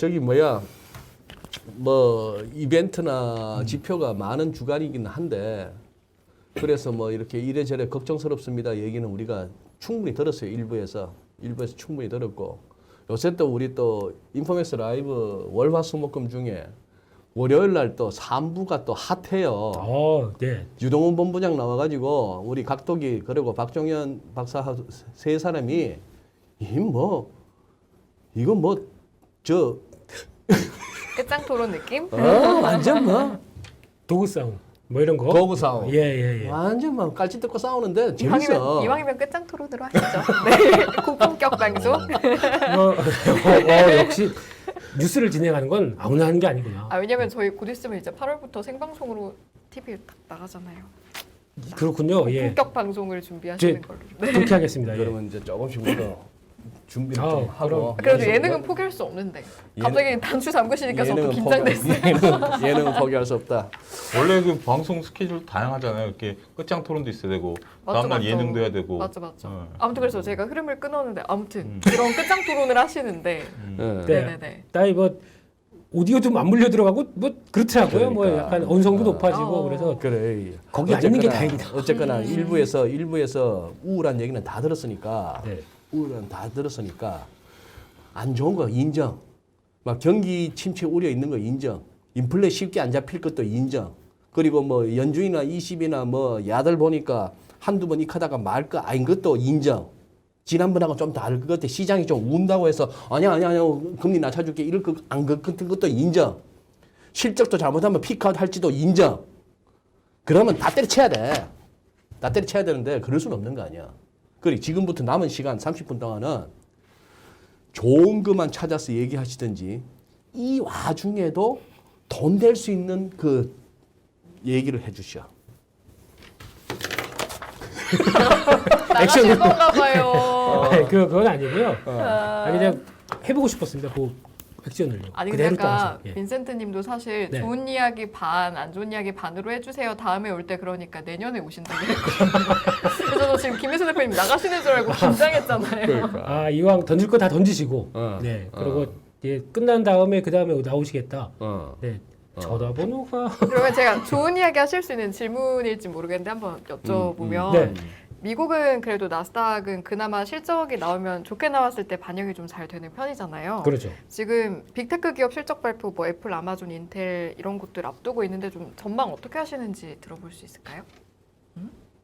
뭐 이벤트나 지표가 많은 주간이긴 한데 그래서 뭐 이렇게 이래저래 걱정스럽습니다. 얘기는 우리가 충분히 들었어요. 일부에서 충분히 들었고 요새 또 우리 또 인포메스 라이브 월화수목금 중에 월요일 날 또 3부가 또 핫해요. 네. 유동훈 본부장 나와가지고 우리 각도기 그리고 박종현 박사 세 사람이 이거 끝장 토론 느낌? 완전 뭐 도구 싸움 뭐 이런 거. 도구 싸움. 예. 완전 막 깔치 뜯고 싸우는데 재밌어. 이왕이면 끝장 토론으로 하시죠. 네, 고품격 방송. 역시 뉴스를 진행하는 건 아무나 하는 게 아니구나. 왜냐면 저희 곧 있으면 이제 8월부터 생방송으로 TV에 딱 나가잖아요. 그렇군요. 예. 고품격 방송을 준비하시는 걸로. 그렇게 하겠습니다. 예. 그러면 이제 조금씩 우리가 준비를 좀 하고. 그래도 예능은 포기할 수 없는데. 갑자기 단추 잠그시니까 저도 긴장됐어요. 예능은 포기할 수 없다. 원래 그 방송 스케줄 다양하잖아요. 이렇게 끝장 토론도 있어야 되고 다음날 예능도 해야 되고. 맞죠. 네. 아무튼 그래서 제가 흐름을 끊었는데 아무튼 이런 끝장 토론을 하시는데. 네. 네네네. 나이 뭐 오디오도 맞물려 들어가고 뭐 그렇더라고요. 뭐 그러니까. 약간 언성도 높아지고 그래서 그래. 거기 안 있는 게 다행이다. 어쨌거나 일부에서 우울한 얘기는 다 들었으니까. 네. 우울한 다 들었으니까 안 좋은 거 인정. 막 경기 침체 우려 있는 거 인정. 인플레 쉽게 안 잡힐 것도 인정. 그리고 뭐 연준이나 20이나 뭐 야들 보니까 한두 번 익하다가 말 거 아닌 것도 인정. 지난번하고 좀 다를 것 같아. 시장이 좀 운다고 해서 아니야 금리 낮춰줄게 이럴 거 안 같은 것도 인정. 실적도 잘못하면 피크아웃 할지도 인정. 그러면 다 때려쳐야 돼. 다 때려쳐야 되는데 그럴 수는 없는 거 아니야. 그래 지금부터 남은 시간 30분 동안은 좋은 것만 찾아서 얘기하시든지 이 와중에도 돈 될 수 있는 그 얘기를 해주시오. 나가실 건가 봐요. 그건 아니고요. 아니 그냥 해보고 싶었습니다. 그 액션을요. 아니 근데 그대로 아까 따라서. 예. 빈센트님도 사실 네. 좋은 이야기 반, 안 좋은 이야기 반으로 해주세요. 다음에 올 때 그러니까 내년에 오신다고 했거든요. 그래서 저 지금 김혜수 대표님 나가시는 줄 알고 긴장했잖아요. 그러니까. 아 이왕 던질 거 다 던지시고, 어. 네. 그리고 이제 끝난 다음에 그 다음에 나오시겠다. 어. 네. 전화번호가 그러면 제가 좋은 이야기 하실 수 있는 질문일지 모르겠는데 한번 여쭤보면 네. 미국은 그래도 나스닥은 그나마 실적이 나오면 좋게 나왔을 때 반영이 좀 잘 되는 편이잖아요. 그렇죠. 지금 빅테크 기업 실적 발표, 뭐 애플, 아마존, 인텔 이런 것들 앞두고 있는데 좀 전망 어떻게 하시는지 들어볼 수 있을까요?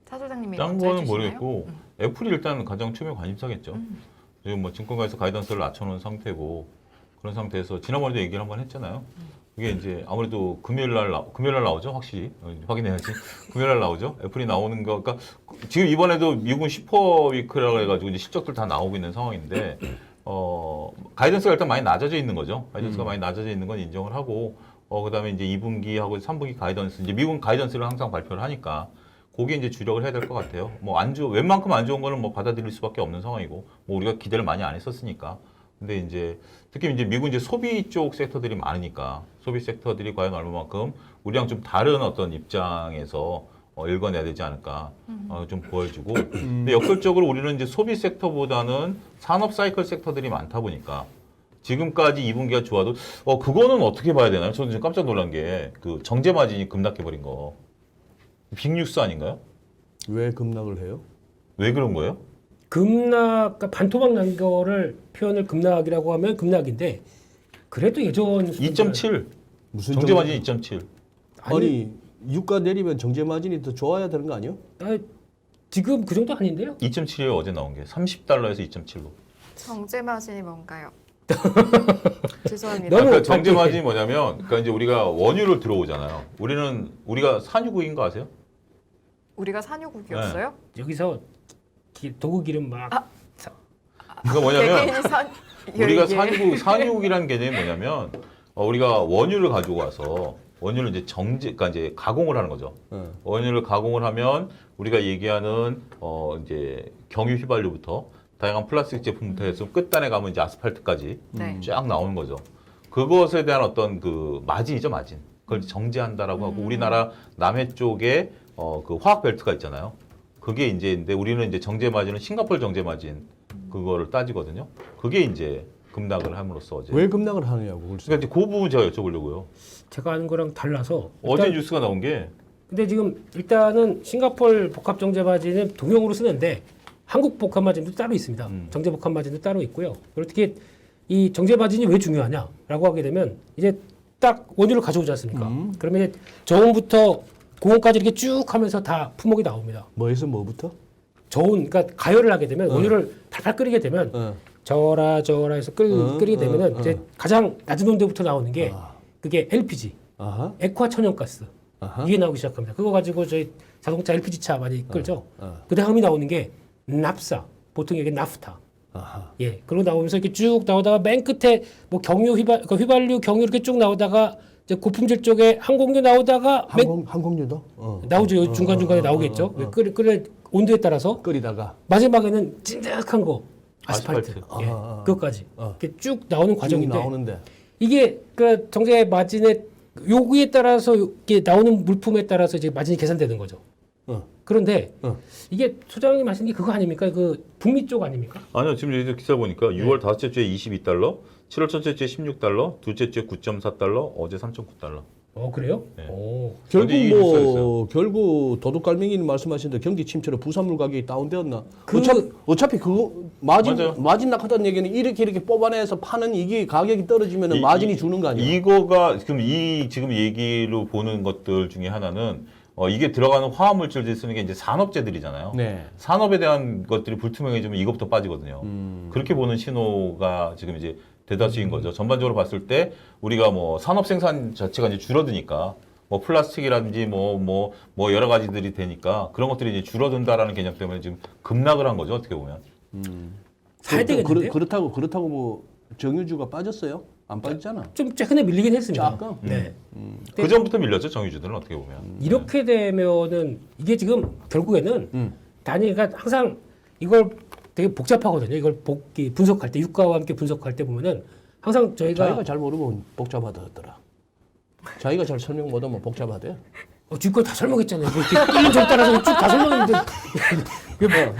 차 소장님이 딴 먼저 거는 해주시나요? 모르겠고 애플이 일단 가장 처음에 관심사겠죠. 지금 뭐 증권가에서 가이던스를 낮춰놓은 상태고 그런 상태에서 지난번에도 얘기를 한번 했잖아요. 이게 이제 아무래도 금요일 날 나오죠, 확실히 확인해야지. 금요일 날 나오죠. 애플이 나오는 거, 그러니까 지금 이번에도 미국은 슈퍼위크라고 해가지고 이제 실적들 다 나오고 있는 상황인데 가이던스가 일단 많이 낮아져 있는 거죠. 가이던스가 많이 낮아져 있는 건 인정을 하고 그다음에 이제 2분기하고 3분기 가이던스 이제 미국은 가이던스를 항상 발표를 하니까. 그게 이제 주력을 해야 될 것 같아요. 뭐 웬만큼 안 좋은 거는 뭐 받아들일 수밖에 없는 상황이고, 뭐 우리가 기대를 많이 안 했었으니까. 근데 이제 특히 이제 미국 이제 소비 쪽 섹터들이 많으니까 소비 섹터들이 과연 얼마만큼 우리랑 좀 다른 어떤 입장에서 읽어내야 되지 않을까 좀 보여지고. 근데 역설적으로 우리는 이제 소비 섹터보다는 산업 사이클 섹터들이 많다 보니까. 지금까지 2분기가 좋아도 그거는 어떻게 봐야 되나요? 저는 지금 깜짝 놀란 게 그 정제 마진이 급락해버린 거. 빅뉴스 아닌가요? 왜 급락을 해요? 왜 그런 거예요? 급락, 그러니까 반토막 난 거를 표현을 급락이라고 하면 급락인데 그래도 예전 2.7. 무슨 정제 마진 2.7. 아니 유가 내리면 정제 마진이 더 좋아야 되는 거 아니에요? 지금 그 정도 아닌데요? 2.7이에요. 어제 나온 게. 30달러에서 2.7로. 정제 마진이 뭔가요? 죄송합니다. 너무 그러니까 정제 어떡해. 마진이 뭐냐면 그러니까 이제 우리가 원유를 들어오잖아요. 우리가 산유국인 거 아세요? 우리가 산유국이었어요? 여기서 도구 기름 막 그러니까 뭐냐면 개개인이 우리가 예. 산유국이라는 개념이 뭐냐면 우리가 원유를 가지고 와서 원유를 이제 그러니까 이제 가공을 하는 거죠. 원유를 가공을 하면 우리가 얘기하는 이제 경유 휘발유부터 다양한 플라스틱 제품부터 해서 끝단에 가면 이제 아스팔트까지 네. 쫙 나오는 거죠. 그것에 대한 어떤 그 마진이죠, 마진. 그걸 정제한다라고 하고 우리나라 남해 쪽에 그 화학 벨트가 있잖아요. 그게 이제 근데 우리는 이제 정제 마진은 싱가포르 정제 마진 그거를 따지거든요. 그게 이제 급락을 함으로써 어제. 왜 급락을 하느냐고. 그러니까 이제 그 부분 제가 여쭤보려고요. 제가 아는 거랑 달라서 어제 일단, 뉴스가 나온 게 근데 지금 일단은 싱가포르 복합 정제 마진은 동용으로 쓰는데 한국 복합 마진도 따로 있습니다. 정제 복합 마진도 따로 있고요. 그리고 특히 이 정제 마진이 왜 중요하냐라고 하게 되면 이제 딱 원유를 가져오지 않습니까? 그러면 이제 저온부터 고온까지 이렇게 쭉 하면서 다 품목이 나옵니다. 뭐에서 뭐부터? 저온, 그러니까 가열을 하게 되면 원유를 팔팔 끓이게 되면 저라 해서 끓이게 되면은 이제 가장 낮은 온도부터 나오는 게 그게 LPG, 아하. 액화 천연가스 아하. 이게 나오기 시작합니다. 그거 가지고 저희 자동차 LPG 차 많이 끌죠. 그 다음이 나오는 게 납사, 보통 이게 나프타. 아하. 예, 그러고 나오면서 이렇게 쭉 나오다가 맨 끝에 뭐 경유 휘발유 경유 이렇게 쭉 나오다가 이제 고품질 쪽에 항공유 나오다가 항공유도 나오죠. 중간 중간에 나오겠죠. 끓는 온도에 따라서 끓이다가 마지막에는 찐득한 거 아스팔트, 아스팔트. 예, 그것까지 이렇게 쭉 나오는 과정이 과정인데 나오는데 이게 그 정제 마진의 요구에 따라서 이렇게 나오는 물품에 따라서 이제 마진이 계산되는 거죠. 그런데 이게 소장님 하신 게 그거 아닙니까? 그 북미 쪽 아닙니까? 아니요, 지금 여기 기사 보니까 6월 다섯째 주에 22달러, 7월 첫째 주에 16달러, 둘째 주에 9.4달러, 어제 3.9달러. 그래요? 네. 오. 결국 근데 이게 뉴스가 결국 도둑갈매기님 말씀하시는데 경기 침체로 부산물 가격이 다운되었나? 그- 어차피 그거 맞아요. 마진 낙하다는 얘기는 이렇게 뽑아내서 파는 이게 가격이 떨어지면 마진이 주는 거 아니에요? 이거가 지금 얘기로 보는 것들 중에 하나는 이게 들어가는 화학물질들 쓰는 게 이제 산업재들이잖아요. 네. 산업에 대한 것들이 불투명해지면 이것부터 빠지거든요. 그렇게 보는 신호가 지금 이제 대다수인 거죠. 전반적으로 봤을 때 우리가 뭐 산업 생산 자체가 이제 줄어드니까 뭐 플라스틱이라든지 뭐 여러 가지들이 되니까 그런 것들이 이제 줄어든다라는 개념 때문에 지금 급락을 한 거죠. 어떻게 보면. 사야 되겠는데요? 그렇다고 뭐 정유주가 빠졌어요? 안 빠졌잖아. 좀 최근에 밀리긴 했습니다. 조금? 네. 그 전부터 밀렸죠. 정유주들은 어떻게 보면. 이렇게 되면은 이게 지금 결국에는 단위가 항상 이걸 되게 복잡하거든요. 이걸 분석할 때 유가와 함께 분석할 때 보면은 항상 자기가 잘 모르면 복잡하다더라. 자기가 잘 설명 못하면 복잡하대. 지금까지 다 설명했잖아요. 뭐 이렇게 끌린 점 따라서 쭉 다 설명했는데 그게 뭐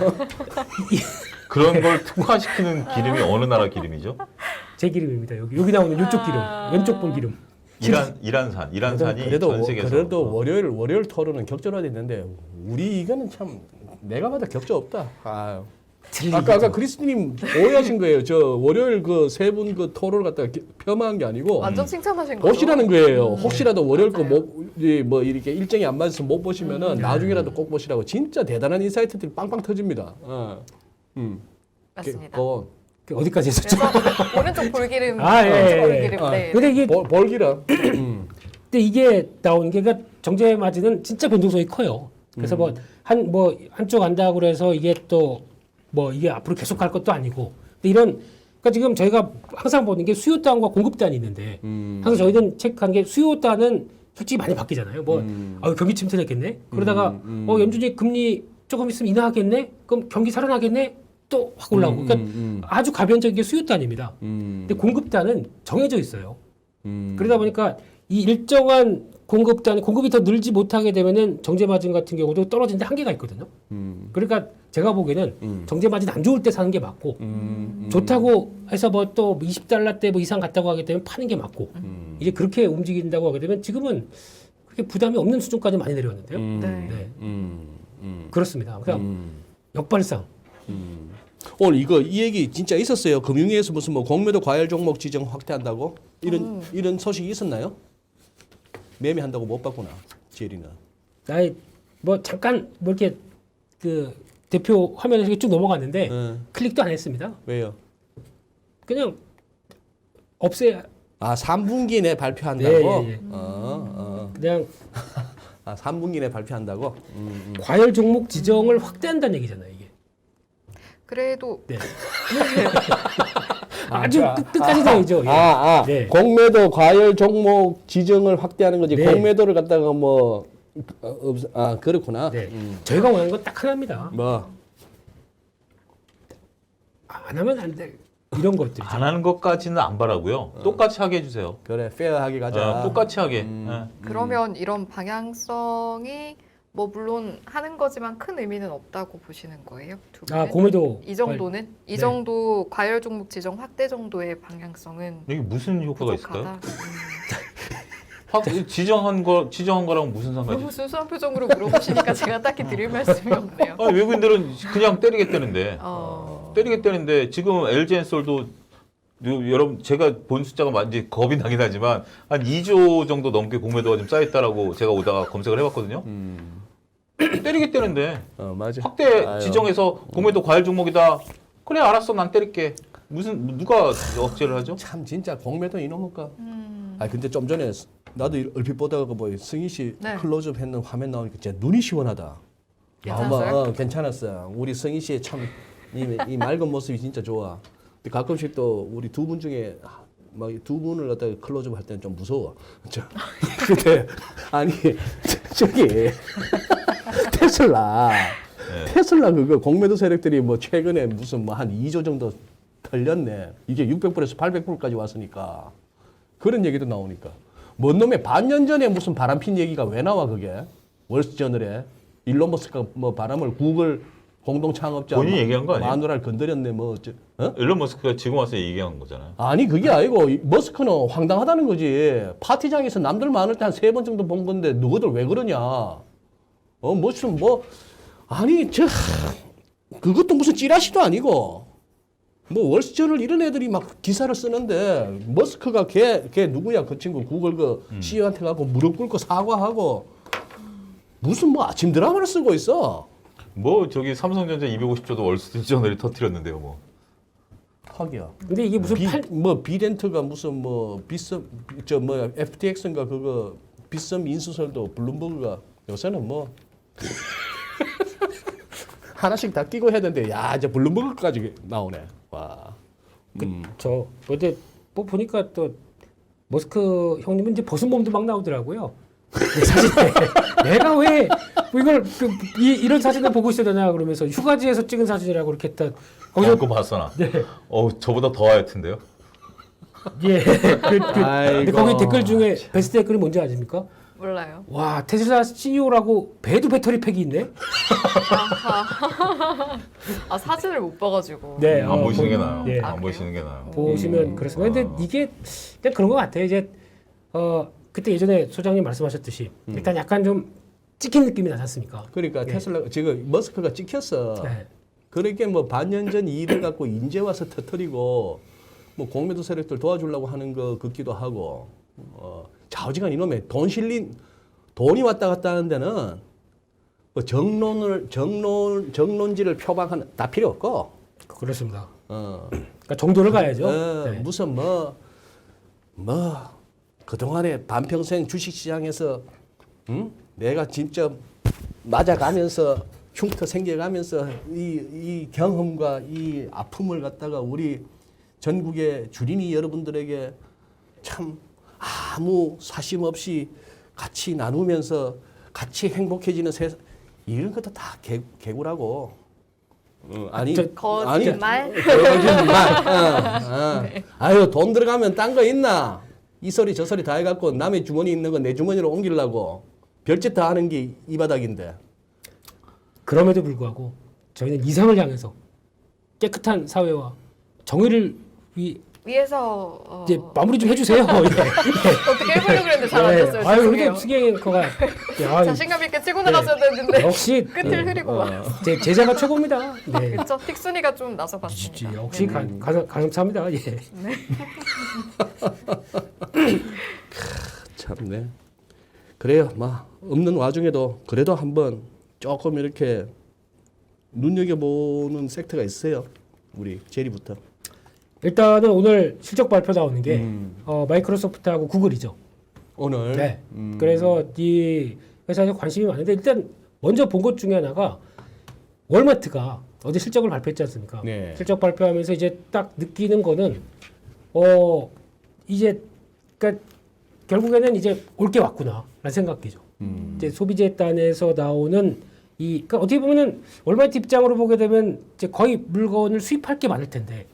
그런 걸 특화시키는 기름이 어느 나라 기름이죠? 제 기름입니다. 여기 나오는 이쪽 기름, 왼쪽 본 기름. 이란산이 그래도 전 세계에서 그래도 월요일 토론은 격전화됐는데 우리 이거는 참 내가 봐도 격조 없다. 아유. 아까 크리스님 오해하신 거예요. 저 월요일 그 세 분 그 토론을 갖다가 폄하한 게 아니고 완전 칭찬하신 거죠. 보시라는 거예요. 혹시라도 월요일 맞아요. 거뭐 이렇게 일정이 안 맞아서 못 보시면은 나중에라도 꼭 보시라고. 진짜 대단한 인사이트들이 빵빵 터집니다. 맞습니다. 그 어디까지 했었죠? 그래서 오른쪽 볼기름, 아, 예, 왼쪽 예. 볼기름. 네. 근데 이게 볼기라. 근데 이게 나오는 게 그러니까 정제 마진은 진짜 변동성이 커요. 그래서 뭐 한쪽 한다고 그래서 이게 또 뭐 이게 앞으로 계속 갈 것도 아니고. 근데 그러니까 지금 저희가 항상 보는 게 수요단과 공급단이 있는데 항상 저희는 체크한 게 수요단은 솔직히 많이 바뀌잖아요. 경기 침체됐겠네. 그러다가 연준이 금리 조금 있으면 인하하겠네. 그럼 경기 살아나겠네. 또 확 올라오고. 그러니까 아주 가변적인 게 수요단입니다. 근데 공급단은 정해져 있어요. 그러다 보니까 이 일정한 공급이 더 늘지 못하게 되면은 정제 마진 같은 경우도 떨어지는데 한계가 있거든요. 그러니까 제가 보기에는 정제 마진 안 좋을 때 사는 게 맞고 좋다고 해서 뭐 또 20달러 대 뭐 이상 갔다고 하게 되면 파는 게 맞고 이제 그렇게 움직인다고 하게 되면 지금은 그렇게 부담이 없는 수준까지 많이 내려왔는데요. 네. 그렇습니다. 그냥 역발상. 오늘 이 얘기 진짜 있었어요. 금융위에서 무슨 뭐 공매도 과열 종목 지정 확대한다고 이런 소식이 있었나요? 매매한다고 못 봤구나. 제리는. 나의 뭐 잠깐 뭐 이렇게 그 대표 화면에서 이렇게 쭉 넘어갔는데 클릭도 안 했습니다. 왜요? 그냥 없애. 3분기 내 발표한다고? 예. 그냥 3분기 내 발표한다고? 과열 종목 지정을 확대한다는 얘기잖아요, 이게. 그래도 네. 아주 끝까지 되죠. 네. 공매도 과열 종목 지정을 확대하는 거지. 네. 공매도를 갖다가 그렇구나. 네. 저희가 원하는 건 딱 하나입니다. 뭐 안 하면 안 돼. 이런 것들이. 안 하는 것까지는 안 바라고요. 똑같이 하게 해주세요. 그래 페어하게 가자. 똑같이 하게. 그러면 이런 방향성이 뭐 물론 하는 거지만 큰 의미는 없다고 보시는 거예요? 두 분은? 공매도 이 정도는? 이 네. 정도 과열 종목 지정 확대 정도의 방향성은 이게 무슨 효과가 있을까요? 부족하다. 지정한 거랑 무슨 상관이? 너무 순수한 표정으로 물어보시니까 제가 딱히 드릴 말씀이 없네요. 외국인들은 그냥 때리겠다는데. 어... 때리겠다는데 지금 LG엔솔도 여러분 제가 본 숫자가 이제 겁이 나긴 하지만 한 2조 정도 넘게 공매도가 좀 쌓였다라고 제가 오다가 검색을 해봤거든요. 때리겠다는데 맞아. 확대 아유. 지정해서 공매도 과열 종목이다. 그래 알았어 난 때릴게. 누가 억제를 하죠? 참 진짜 공매도 이놈을까? 근데 좀 전에 나도 얼핏 보다가 뭐 승희 씨 네. 클로즈업 했는 화면 나오니까 진짜 눈이 시원하다. 괜찮았어요? 괜찮았어요. 우리 승희 씨의 참 이 맑은 모습이 진짜 좋아. 근데 가끔씩 또 우리 두 분 중에 막 두 분을 갖다가 클로즈업 할 때는 좀 무서워. 근데 아니 저기 테슬라 그거 공매도 세력들이 뭐 최근에 무슨 뭐 한 2조 정도 털렸네. 이게 600불에서 800불까지 왔으니까 그런 얘기도 나오니까 뭔 놈의 반년 전에 무슨 바람핀 얘기가 왜 나와 그게 월스트저널에 일론 머스크가 뭐 바람을 구글 공동 창업자 본인이 얘기한 거 아니에요? 마누라를 건드렸네 뭐 일론 머스크가 지금 와서 얘기한 거잖아요. 아니 그게 아니고 머스크는 황당하다는 거지. 파티장에서 남들 많을 때 한 3번 정도 본 건데 너희들 왜 그러냐. 무슨 아니 그것도 무슨 찌라시도 아니고 뭐 월스트저널 이런 애들이 막 기사를 쓰는데 머스크가 걔 누구야 그 친구 구글 그 CEO한테 가고 무릎 꿇고 사과하고 무슨 뭐 아침 드라마를 쓰고 있어. 뭐 저기 삼성전자 250조도 월스트리트저널이 터뜨렸는데요, 뭐. 하기야. 근데 이게 무슨 비덴트가 무슨 FTX인가 그거 빗썸 인수설도 블룸버그가 요새는 뭐 하나씩 다 끼고 해야 되는데 야 이제 블룸버그까지 나오네. 와. 저 어제 뭐 보니까 또 머스크 형님은 이제 벗은 몸도 막 나오더라고요. 사실 내가 왜 이걸 이런 사진을 보고 있어야 되나 그러면서 휴가지에서 찍은 사진이라고 이렇게 딱 그거 봤어 나. 네. 저보다 더 하얗던데요. 예. 근데 아이고. 거기 댓글 중에 베스트 댓글이 뭔지 아십니까? 몰라요. 와 테슬라 CEO라고 배도 배터리 팩이 있네. 아 사진을 못 봐가지고. 네. 안 보시는 게 나아요. 예. 안 보시는 게 나아요. 보시면 그렇습니다. 근데 이게 그냥 그런 것 같아요. 이제 그때 예전에 소장님 말씀하셨듯이 일단 약간 좀 찍힌 느낌이 나지 않습니까? 그러니까 테슬라 지금 머스크가 찍혔어. 네. 그렇게 뭐 반년 전 일을 갖고 인제 와서 터뜨리고 뭐 공매도 세력들 도와주려고 하는 거 같기도 하고 좌우지간 이놈의 돈이 왔다 갔다 하는 데는 뭐 정론지를 표방하는 다 필요 없고 그렇습니다. 그러니까 정도를 가야죠. 네. 무슨 뭐 그동안에 반평생 주식시장에서 내가 진짜 맞아가면서 흉터 생겨가면서 이 경험과 이 아픔을 갖다가 우리 전국의 주린이 여러분들에게 참 아무 사심 없이 같이 나누면서 같이 행복해지는 세상 이런 것도 다 개구라고. 아니 거짓말? 거짓말. 아유 돈 들어가면 딴 거 있나? 이 소리 저 소리 다 해갖고 남의 주머니 있는 거 내 주머니로 옮기려고 별짓 다 하는 게 이 바닥인데. 그럼에도 불구하고 저희는 이상을 향해서 깨끗한 사회와 정의를 위에서 이제 마무리 좀 해주세요. 어떻게 해보려고 그랬는데 잘 안 됐어요. 아유 죄송해요. 그래도 승객커가 자신감 있게 치고 나갔어야 되는데 역시 끝을 흐리고 와. 제 제자가 최고입니다. 네. 그렇죠. 틱순이가 좀 나서봤습니다. 역시 네. 감사합니다. 예. 참네. 그래요. 막 없는 와중에도 그래도 한번 조금 이렇게 눈여겨보는 섹터가 있어요. 우리 제리부터. 일단은 오늘 실적 발표 나오는 게 마이크로소프트하고 구글이죠. 오늘. 네. 그래서 이 회사에 관심이 많은데 일단 먼저 본 것 중에 하나가 월마트가 어제 실적을 발표했지 않습니까? 네. 실적 발표하면서 이제 딱 느끼는 거는 이제 그러니까 결국에는 이제 올 게 왔구나라는 생각이죠. 이제 소비재단에서 나오는 그러니까 어떻게 보면은 월마트 입장으로 보게 되면 이제 거의 물건을 수입할 게 많을 텐데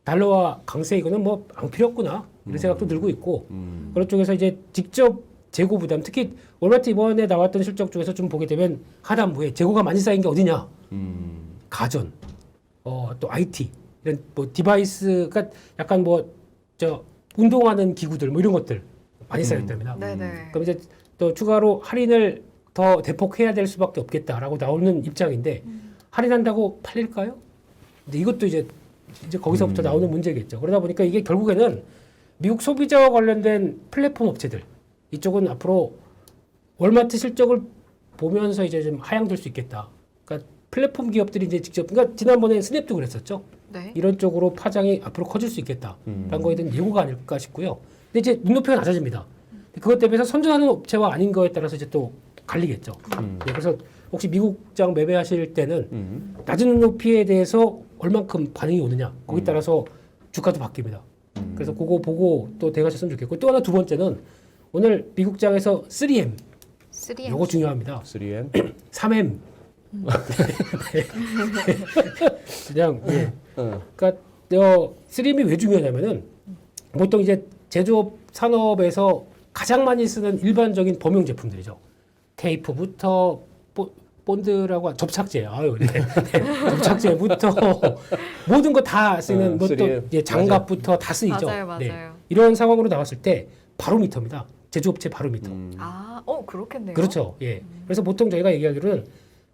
달러와 강세 이거는 뭐 안 필요 없구나 이런 생각도 들고 있고 그런 쪽에서 이제 직접 재고 부담 특히 월마트 이번에 나왔던 실적 중에서 좀 보게 되면 하단부에 재고가 많이 쌓인 게 어디냐 가전 또 IT 이런 뭐 디바이스가 약간 뭐 저 운동하는 기구들 뭐 이런 것들 많이 쌓였답니다. 네네. 그럼 이제 또 추가로 할인을 더 대폭 해야 될 수밖에 없겠다라고 나오는 입장인데 할인한다고 팔릴까요? 근데 이것도 이제 거기서부터 나오는 문제겠죠. 그러다 보니까 이게 결국에는 미국 소비자와 관련된 플랫폼 업체들 이쪽은 앞으로 월마트 실적을 보면서 이제 좀 하향될 수 있겠다. 그러니까 플랫폼 기업들이 이제 직접 그러니까 지난번에 스냅도 그랬었죠. 네. 이런 쪽으로 파장이 앞으로 커질 수 있겠다라는 거에 대한 예고가 아닐까 싶고요. 근데 이제 눈높이가 낮아집니다. 그것 때문에 선전하는 업체와 아닌 거에 따라서 이제 또 갈리겠죠. 네, 그래서 혹시 미국장 매매하실 때는 낮은 눈높이에 대해서 얼만큼 반응이 오느냐 거기에 따라서 주가도 바뀝니다. 그래서 그거 보고 또 대응하셨으면 좋겠고 또 하나 두 번째는 오늘 미국장에서 3M 3M. 요거 중요합니다. 3M. 3M 그냥 예. 그러니까 3M이 왜 중요하냐면은 보통 이제 제조업 산업에서 가장 많이 쓰는 일반적인 범용 제품들이죠. 테이프부터 본드라고 접착제, 네. 접착제부터 모든 거 다 쓰는 뭐 또 장갑부터 다 쓰이죠. 맞아요. 네. 이런 상황으로 나왔을 때 바로미터입니다. 제조업체 바로미터. 그렇겠네요. 그렇죠. 예. 그래서 보통 저희가 얘기하기로는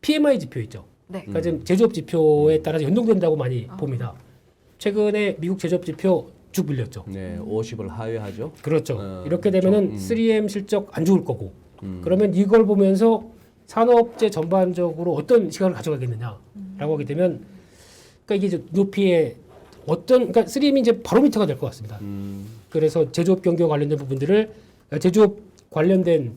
PMI 지표 있죠. 네. 그러니까 지금 제조업 지표에 따라서 연동된다고 많이 봅니다. 최근에 미국 제조업 지표 쭉 밀렸죠. 네, 50을 하회하죠. 그렇죠. 이렇게 되면은 3M 실적 안 좋을 거고. 그러면 이걸 보면서 산업재 전반적으로 어떤 시각을 가져가겠느냐라고 하게 되면 그러니까 이게 이제 높이에 그러니까 3M이 이제 바로미터가 될 것 같습니다. 그래서 제조업 경기와 관련된 부분들을 제조업 관련된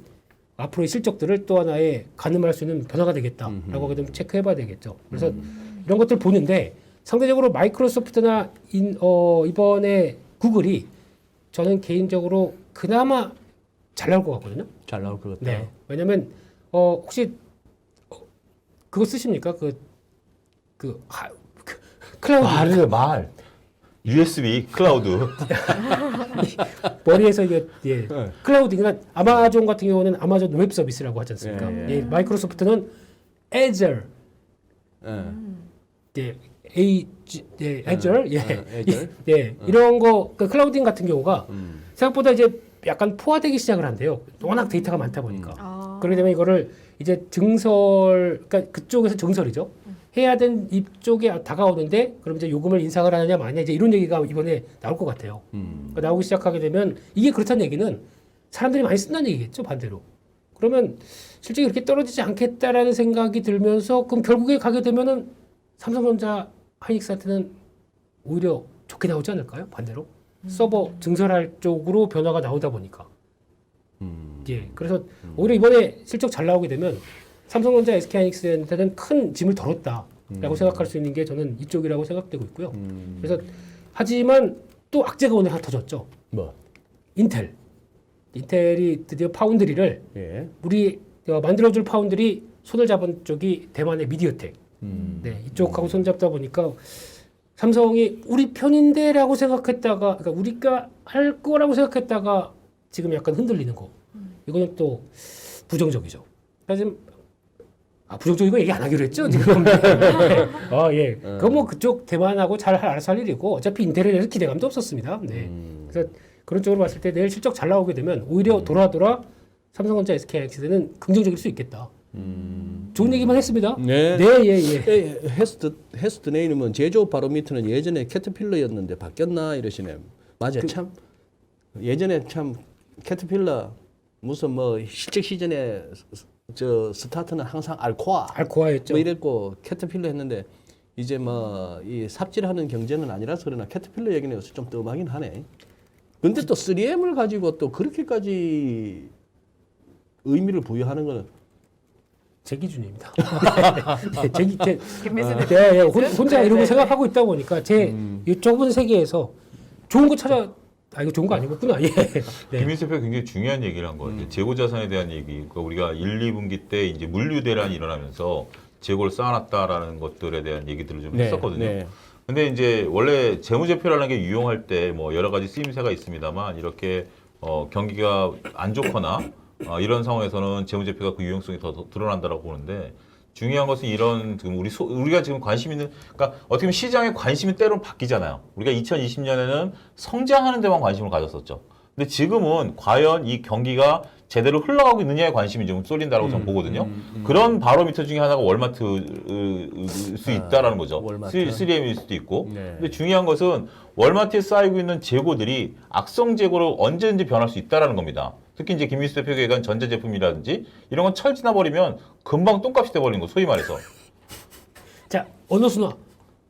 앞으로의 실적들을 또 하나의 가늠할 수 있는 변화가 되겠다라고 하게 되면 체크해봐야 되겠죠. 그래서 이런 것들 보는데 상대적으로 마이크로소프트나 이번에 구글이 저는 개인적으로 그나마 잘 나올 것 같거든요. 잘 나올 것 같아요. 네. 왜냐면 혹시 그거 쓰십니까? 클라우드. 말. USB 클라우드. 머리에서 이게 예. 네. 클라우드 그러니까 아마존 같은 경우는 아마존 웹 서비스라고 하지 않습니까? 예, 예, 마이크로소프트는 Azure 예, Azure 예, Azure. 예, 이런 거 그 클라우딩 같은 경우가 생각보다 이제 약간 포화되기 시작을 한대요. 워낙 데이터가 많다 보니까. 그렇게 되면 이거를 이제 증설, 그러니까 그쪽에서 증설이죠. 해야 된 이쪽에 다가오는데 그럼 이제 요금을 인상을 하느냐 마냐 이제 이런 얘기가 이번에 나올 것 같아요. 그러니까 나오기 시작하게 되면 이게 그렇다는 얘기는 사람들이 많이 쓴다는 얘기겠죠, 반대로. 그러면 실제 이렇게 떨어지지 않겠다라는 생각이 들면서 그럼 결국에 가게 되면은 삼성전자 하이닉스한테는 오히려 좋게 나오지 않을까요? 반대로 서버 증설할 쪽으로 변화가 나오다 보니까. 예, 그래서 오히려 이번에 실적 잘 나오게 되면 삼성전자, SK하이닉스한테는 큰 짐을 덜었다라고 생각할 수 있는 게 저는 이쪽이라고 생각되고 있고요. 그래서 하지만 또 악재가 오늘 하나 터졌죠. 뭐? 인텔. 인텔이 드디어 파운드리를 예. 우리 만들어줄 파운드리 손을 잡은 쪽이 대만의 미디어텍. 네, 이쪽하고 손잡다 보니까 삼성이 우리 편인데라고 생각했다가, 그러니까 우리가 할 거라고 생각했다가 지금 약간 흔들리는 거. 이거는 또 부정적이죠. 그러니까 지금 부정적이고 얘기 안 하기로 했죠 지금. 예. 그거 뭐 그쪽 대만하고 잘 알아서 할 일이고 어차피 인텔에 대해서 기대감도 없었습니다. 네. 그래서 그런 쪽으로 봤을 때 내일 실적 잘 나오게 되면 오히려 돌아 삼성전자, SK하이닉스는 긍정적일 수 있겠다. 좋은 얘기만 했습니다. 네. 네, 예. 헤스트네이님은 제조 바로미터는 예전에 캐터필러였는데 바뀌었나 이러시네. 맞아, 참 예전에 참 캐터필러 무슨 뭐 실적 시즌에 저 스타트는 항상 알코아였죠. 뭐 이랬고 캐터필러 했는데 이제 뭐 이 삽질하는 경제는 아니라서 그러나 캐터필러 얘기는 요새 좀 뜸하긴 하네. 근데 또 3M을 가지고 또 그렇게까지 의미를 부여하는 거는 제 기준입니다. 김민수 네, 혼자 네, 이러고 네, 생각하고 있다 보니까 제 이 좁은 세계에서 좋은 거 찾아. 이거 좋은 거 아니었구나. 예. 네. 김민수 대표 굉장히 중요한 얘기를 한 것 같아요. 재고 자산에 대한 얘기. 그러니까 우리가 1, 2분기 때 이제 물류 대란이 일어나면서 재고를 쌓아놨다라는 것들에 대한 얘기들을 좀 했었거든요. 네. 근데 이제 원래 재무제표라는 게 유용할 때 뭐 여러 가지 쓰임새가 있습니다만 이렇게 경기가 안 좋거나 이런 상황에서는 재무제표가 그 유용성이 더 드러난다라고 보는데 중요한 것은 이런 지금 우리가 지금 관심 있는 그러니까 어떻게 보면 시장의 관심이 때로는 바뀌잖아요. 우리가 2020년에는 성장하는 데만 관심을 가졌었죠. 근데 지금은 과연 이 경기가 제대로 흘러가고 있느냐에 관심이 좀 쏠린다라고 저는 보거든요. 그런 바로미터 중에 하나가 월마트일 수 있다라는 거죠. 월마트. 3M일 수도 있고. 네. 근데 중요한 것은 월마트에 쌓이고 있는 재고들이 악성 재고로 언제든지 변할 수 있다라는 겁니다. 특히 이제 김민수 대표가 얘기한 전자제품이라든지 이런 건 철 지나버리면 금방 똥값이 돼버리는 거, 소위 말해서. 자, 언어순화.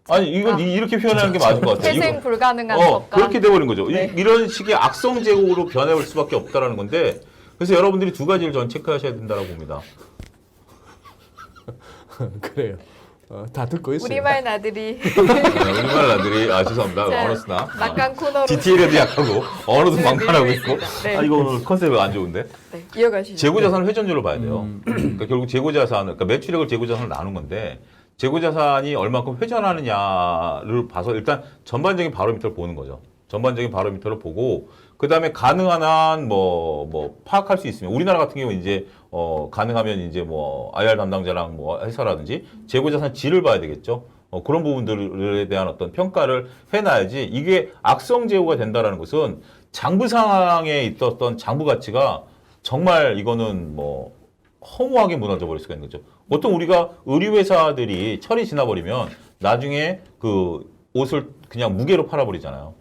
아니 이건 이렇게 표현하는 게 맞을 것 같아요. 태생 불가능한 법과 그렇게 돼버린 거죠. 네. 이런 식의 악성 재고로 변해올 수밖에 없다라는 건데 그래서 여러분들이 두 가지를 전 체크하셔야 된다고 봅니다. 그래요. 다 듣고 있어요. 우리말 나들이 우리말 나들이 죄송합니다. 자, 언어스나 막간 코너로 디테일에도 약하고 언어도 네, 방관하고 밀고 있고 있습니다. 네. 이거 오늘 컨셉이 안 좋은데 네, 이어가시죠. 재고자산 회전율을 봐야 돼요. 그러니까 결국 재고자산을 그러니까 매출액을 재고자산을 나눈 건데 재고자산이 얼마큼 회전하느냐를 봐서 일단 전반적인 바로미터를 보는 거죠. 전반적인 바로미터를 보고 그 다음에 가능한 한 뭐 파악할 수 있으면 우리나라 같은 경우 이제 가능하면 이제 뭐 IR 담당자랑 뭐 회사라든지 재고자산 질을 봐야 되겠죠. 그런 부분들에 대한 어떤 평가를 해놔야지 이게 악성 재고가 된다라는 것은 장부 상황에 있었던 장부 가치가 정말 이거는 뭐 허무하게 무너져 버릴 수가 있는 거죠. 보통 우리가 의류 회사들이 철이 지나버리면 나중에 그 옷을 그냥 무게로 팔아버리잖아요.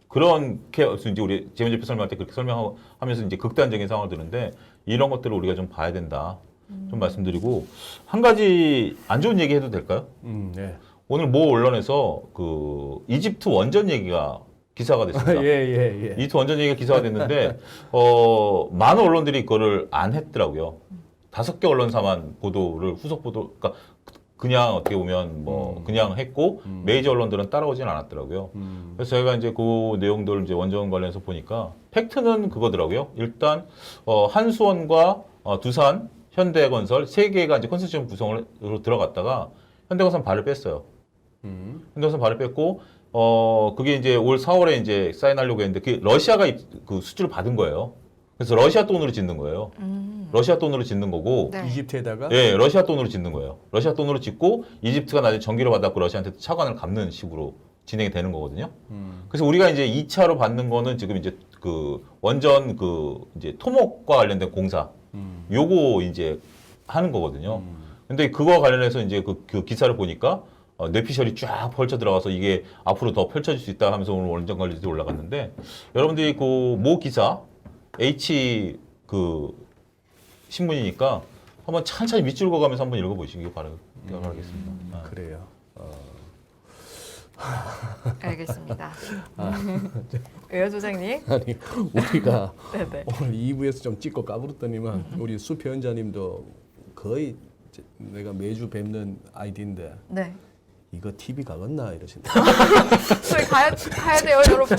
그렇게 이제 우리 재무제표 설명할 때 그렇게 설명하면서 이제 극단적인 상황을 드는데 이런 것들을 우리가 좀 봐야 된다. 좀 말씀드리고 한 가지 안 좋은 얘기 해도 될까요? 네. 오늘 모 언론에서 그 이집트 원전 얘기가 기사가 됐습니다. 예. 이집트 원전 얘기가 기사가 됐는데 많은 언론들이 그거를 안 했더라고요. 5개 언론사만 보도를 후속 보도 그러니까 그냥 어떻게 보면 뭐 그냥 했고 메이저 언론들은 따라오진 않았더라고요. 그래서 저희가 이제 그 내용들 이제 원전 관련해서 보니까 팩트는 그거더라고요. 일단 한수원과 두산, 현대건설 세 개가 이제 컨소시엄 구성으로 들어갔다가 현대건설 발을 뺐어요. 현대건설 발을 뺐고 그게 이제 올 4월에 이제 사인하려고 했는데 그 러시아가 그 수주를 받은 거예요. 그래서 러시아 돈으로 짓는 거예요. 러시아 돈으로 짓는 거고, 네. 이집트에다가 예, 러시아 돈으로 짓는 거예요. 러시아 돈으로 짓고 이집트가 나중에 전기료 받았고 러시아한테 차관을 갚는 식으로 진행이 되는 거거든요. 그래서 우리가 이제 2차로 받는 거는 지금 이제 그 원전 그 이제 토목과 관련된 공사, 요거 이제 하는 거거든요. 근데 그거와 관련해서 이제 그 기사를 보니까 뇌피셜이 쫙 펼쳐 들어가서 이게 앞으로 더 펼쳐질 수 있다 하면서 오늘 원전 관리들이 올라갔는데 여러분들이 그 모 기사 H 그 신문이니까 한번 찬찬히 밑줄 그어가면서 한번 읽어보시기 바라겠습니다. 그래요. 알겠습니다. 왜요, 소장님? 아니 우리가 네네. 오늘 2부에서 좀 찍고 까불었더니만 우리 수 편자님도 거의 내가 매주 뵙는 아이디인데 네. 이거 TV 가겠나 이러신다. 저희 가야 돼요, 여러분.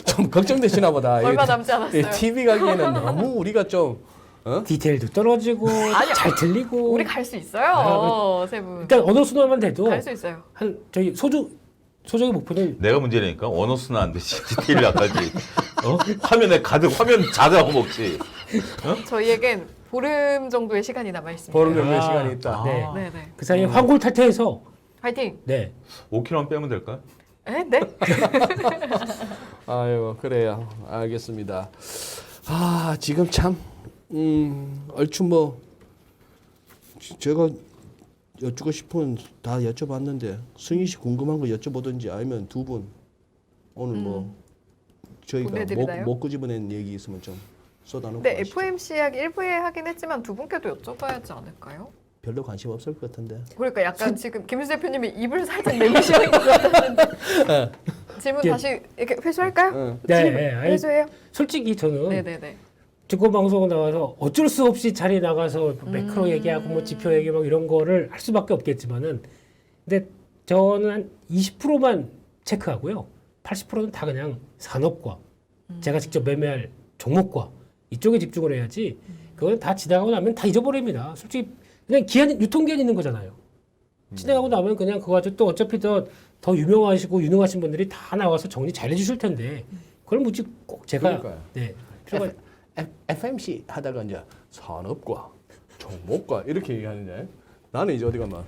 좀 걱정되시나 보다. 얼마 남지 않았어요. TV 가기에는 너무 우리가 좀 디테일도 떨어지고 아니요. 잘 들리고. 우리 갈 수 있어요, 세 분. 그러니까 언어 순환만 돼도 갈 수 있어요. 한 저희 소정의 목표는 내가 문제라니까 언어수는 안 되지 디테일을 아까지 화면에 가득 화면 자다하고 먹지. 저희에겐 보름 정도의 시간이 남아 있습니다. 보름 정도의 아, 시간이 있다. 네. 네네. 그 사이에 황골탈퇴해서 화이팅. 네 5kg만 빼면 될까요? 에? 네? 아유 그래요. 알겠습니다. 아 지금 참 얼추 뭐 제가 여쭙고 싶은 다 여쭤봤는데 승희 씨 궁금한 거 여쭤보든지 아니면 두 분 오늘 뭐 저희가 보내드리나요? 못 끄집어낸 얘기 있으면 좀 쏟아놓고 네, 가시죠. FOMC 이야기 일부에 하긴 했지만 두 분께도 여쭤봐야지 않을까요? 별로 관심 없을 것 같은데. 그러니까 약간 지금 김수 대표님이 입을 살짝 내미시는 것 같았는데 질문 예. 다시 이렇게 회수할까요? 응. 네, 질문 네. 아니, 회수해요? 솔직히 저는 네네네. 증권방송 나와서 어쩔 수 없이 자리에 나가서 매크로 얘기하고 뭐 지표 얘기 막 이런 거를 할 수밖에 없겠지만은 근데 저는 한 20%만 체크하고요. 80%는 다 그냥 산업과 제가 직접 매매할 종목과 이쪽에 집중을 해야지 그건 다 지나가고 나면 다 잊어버립니다. 솔직히 그냥 유통기한 있는 거잖아요. 지나가고 나면 그냥 그거 가지고 또 어차피 더 유명하시고 유능하신 분들이 다 나와서 정리 잘 해주실 텐데 그걸 뭐지 꼭 제가 그러니까요. 네 필요가 FMC 하다가 이제 산업과 종목과 이렇게 얘기하는데 나는 이제 어디 가면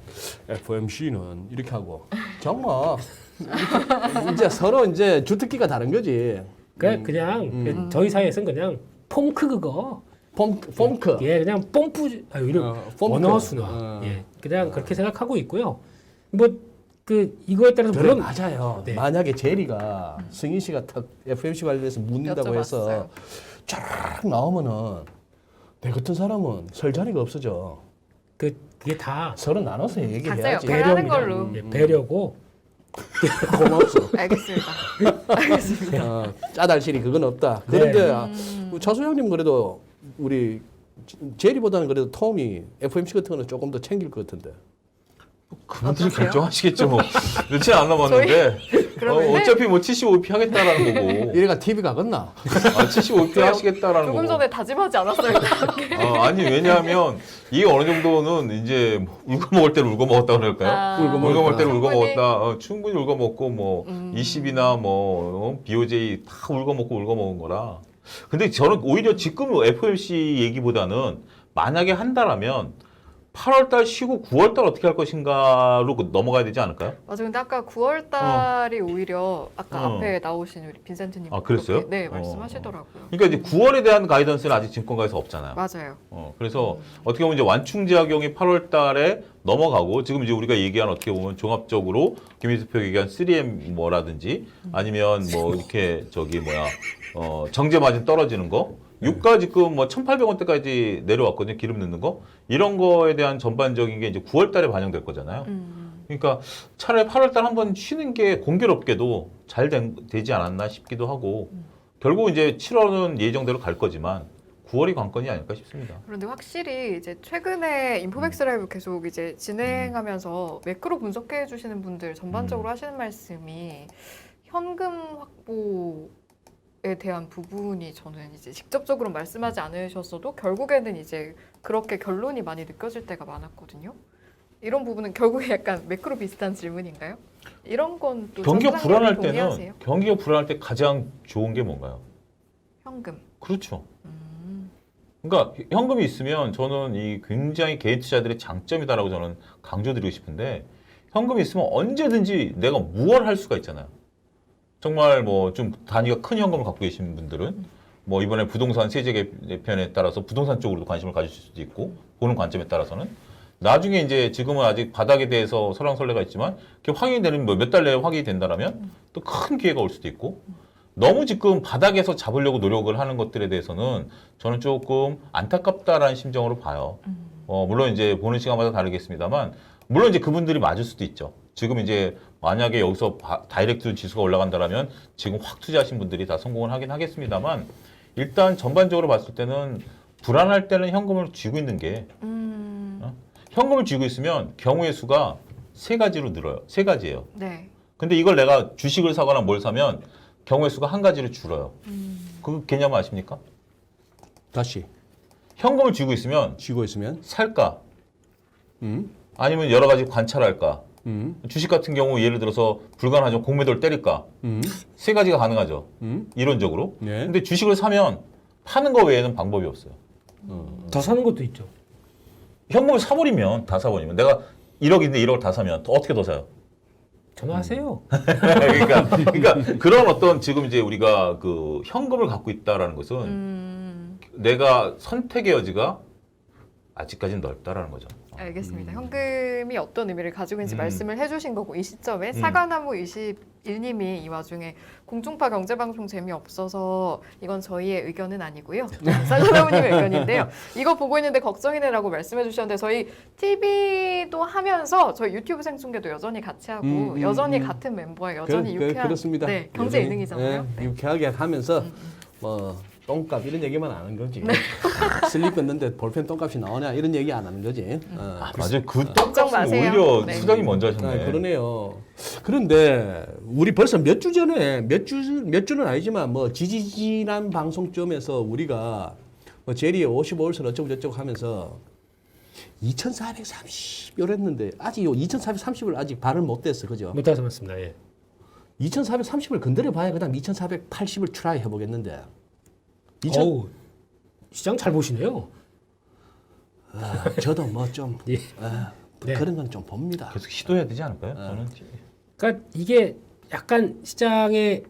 FMC는 이렇게 하고 정말 이렇게 이제 서로 이제 주특기가 다른 거지. 그냥 저희 사이에서는 그냥 폼크 그거 폼크. 예 그냥 뽐뿌 이런 폼크. 언어 순화 예 그냥 그렇게 생각하고 있고요. 뭐 그 이거에 따라서 그래 물론 맞아요. 네. 만약에 제리가 승희 씨가 딱 FMC 관련해서 묻는다고 해서 여쭤봤어요. 쫙 나오면은 내 같은 사람은 설 자리가 없어져. 그게 다 서로 나눠서 얘기해야지. 가세요. 하는 배려입니다. 걸로. 예, 배려고 고맙소. 알겠습니다. 알겠습니다. 짜달실이 그건 없다. 그런데 네. 차 소장님 그래도 우리 제리보다는 그래도 톰이 FMC 같은 거는 조금 더 챙길 것 같은데. 그분들이 어떠세요? 결정하시겠죠 뭐. 며칠 안 남았는데 그러면은 어차피 뭐 75p 하겠다라는 거고. 이래가 TV 가겠나? 75p 하시겠다라는 조금 거고. 전에 다짐하지 않았어요. 아니 왜냐하면 이게 어느 정도는 이제 뭐 울고 먹을 때는 울고 먹었다 그럴까요? 울고 울고 먹을 때는 울고 충분히. 먹었다. 충분히 울고 먹고 뭐 20이나 뭐 BOJ 다 울고 먹은 거라. 근데 저는 오히려 지금 FOMC 얘기보다는 만약에 한다라면 8월달 쉬고 9월달 어떻게 할 것인가로 넘어가야 되지 않을까요? 맞아. 근데 아까 9월 달이 오히려 아까 어. 앞에 나오신 우리 빈센트님 아, 그랬어요? 네, 말씀하시더라고요. 그러니까 이제 9월에 대한 가이던스는 아직 증권가에서 없잖아요. 맞아요. 그래서 어떻게 보면 이제 완충작용이 8월달에 넘어가고 지금 이제 우리가 얘기한 어떻게 보면 종합적으로 김희수 표 얘기한 3M 뭐라든지 아니면 뭐 이렇게 정제 마진 떨어지는 거. 유가 지금 뭐 1,800원대까지 내려왔거든요. 기름 넣는 거. 이런 거에 대한 전반적인 게 이제 9월 달에 반영될 거잖아요. 그러니까 차라리 8월 달 한번 쉬는 게 공교롭게도 잘 되지 않았나 싶기도 하고 결국 이제 7월은 예정대로 갈 거지만 9월이 관건이 아닐까 싶습니다. 그런데 확실히 이제 최근에 인포맥스 라이브 계속 이제 진행하면서 매크로 분석해 주시는 분들 전반적으로 하시는 말씀이 현금 확보에 대한 부분이 저는 이제 직접적으로 말씀하지 않으셨어도 결국에는 이제 그렇게 결론이 많이 느껴질 때가 많았거든요. 이런 부분은 결국에 약간 매크로 비슷한 질문인가요? 이런 건또 경기가 불안할 동의하세요? 때는 경기가 불안할 때 가장 좋은 게 뭔가요? 현금. 그렇죠. 그러니까 현금이 있으면 저는 이 굉장히 개인 투자들의 장점이다라고 저는 강조드리고 싶은데 현금이 있으면 언제든지 내가 무엇을 할 수가 있잖아요. 정말 뭐 좀 단위가 큰 현금을 갖고 계신 분들은 뭐 이번에 부동산 세제 개편에 따라서 부동산 쪽으로도 관심을 가지실 수도 있고 보는 관점에 따라서는 나중에 이제 지금은 아직 바닥에 대해서 설랑설레가 있지만 그게 확인이 되는 몇 달 내에 확인이 된다라면 또 큰 기회가 올 수도 있고 너무 지금 바닥에서 잡으려고 노력을 하는 것들에 대해서는 저는 조금 안타깝다라는 심정으로 봐요. 물론 이제 보는 시간마다 다르겠습니다만 물론 이제 그분들이 맞을 수도 있죠. 지금 이제 만약에 여기서 다이렉트 지수가 올라간다라면 지금 확 투자하신 분들이 다 성공을 하긴 하겠습니다만 일단 전반적으로 봤을 때는 불안할 때는 현금을 쥐고 있는 게 현금을 쥐고 있으면 경우의 수가 세 가지로 늘어요. 세 가지예요. 네. 근데 이걸 내가 주식을 사거나 뭘 사면 경우의 수가 한 가지로 줄어요. 그 개념 아십니까? 다시 현금을 쥐고 있으면 쥐고 있으면 살까? 음. 아니면 여러 가지 관찰할까? 음. 주식 같은 경우 예를 들어서 불가능하죠. 공매도를 때릴까? 세 가지가 가능하죠. 이론적으로. 네. 근데 주식을 사면 파는 거 외에는 방법이 없어요. 더 사는 것도 있죠. 현금을 사버리면 다 사버리면 내가 1억인데 1억을 다 사면 또 어떻게 더 사요? 전화하세요. 그러니까 그런 어떤 지금 이제 우리가 그 현금을 갖고 있다라는 것은 내가 선택의 여지가 아직까지는 넓다라는 거죠. 알겠습니다. 현금이 어떤 의미를 가지고 있는지 말씀을 해주신 거고 이 시점에 사과나무 21님이 이 와중에 공중파 경제방송 재미없어서 이건 저희의 의견은 아니고요. 사과나무님의 의견인데요. 이거 보고 있는데 걱정이네라고 말씀해 주셨는데 저희 TV도 하면서 저희 유튜브 생중계도 여전히 같이 하고 여전히 같은 멤버에 여전히 유쾌한 그렇습니다. 네, 경제 여전히, 예능이잖아요. 예, 네. 유쾌하게 하면서 뭐 똥값 이런 얘기만 안 하는 거지. 슬립 걷는데 볼펜 똥값이 나오냐 이런 얘기 안 하는 거지. 맞아요. 그 걱정 떡값은 마세요. 오히려 네. 수장이 먼저 하셨네. 그러네요. 그런데 우리 벌써 몇 주 전에 몇 주는 아니지만 뭐 지지난 방송점에서 우리가 뭐 제리의 55월설 어쩌고 저쩌고 하면서 2,430 이랬는데 아직 요 2,430을 아직 발을 못 댔어. 그죠? 못 따서 맞습니다. 예. 2,430을 건드려 봐야 그다음 2,480을 트라이 해보겠는데. 어우, 시장 잘 보시네요. 저도 뭐 좀 예. 네. 그런 건 좀 봅니다. 계속 시도해야 되지 않을까요? 저는 그러니까 이게 약간 시장의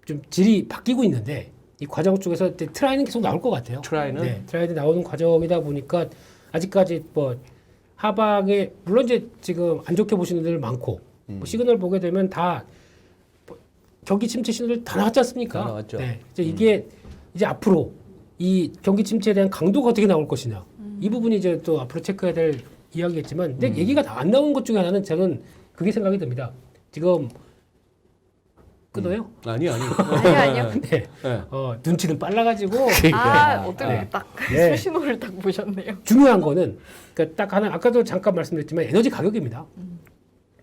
좀 질이 바뀌고 있는데 이 과정 쪽에서 이제 트라이는 계속 나올 것 같아요. 트라이는? 네, 트라이도 나오는 과정이다 보니까 아직까지 뭐 하방에 물론 이제 지금 안 좋게 보시는 분들 많고 뭐 시그널 보게 되면 다 뭐 경기 침체 신호들 다 나왔지 않습니까? 다 나왔죠. 네, 이제 이게 이제 앞으로 이 경기 침체에 대한 강도가 어떻게 나올 것이냐 이 부분이 이제 또 앞으로 체크해야 될 이야기겠지만 근데 얘기가 다 안 나온 것 중에 하나는 저는 그게 생각이 듭니다. 지금 끊어요? 아니요. 아니요. 네. 네. 눈치는 빨라가지고 어떻게 딱 네. 수신호를 딱 보셨네요. 중요한 거는 그러니까 딱 하나 아까도 잠깐 말씀드렸지만 에너지 가격입니다.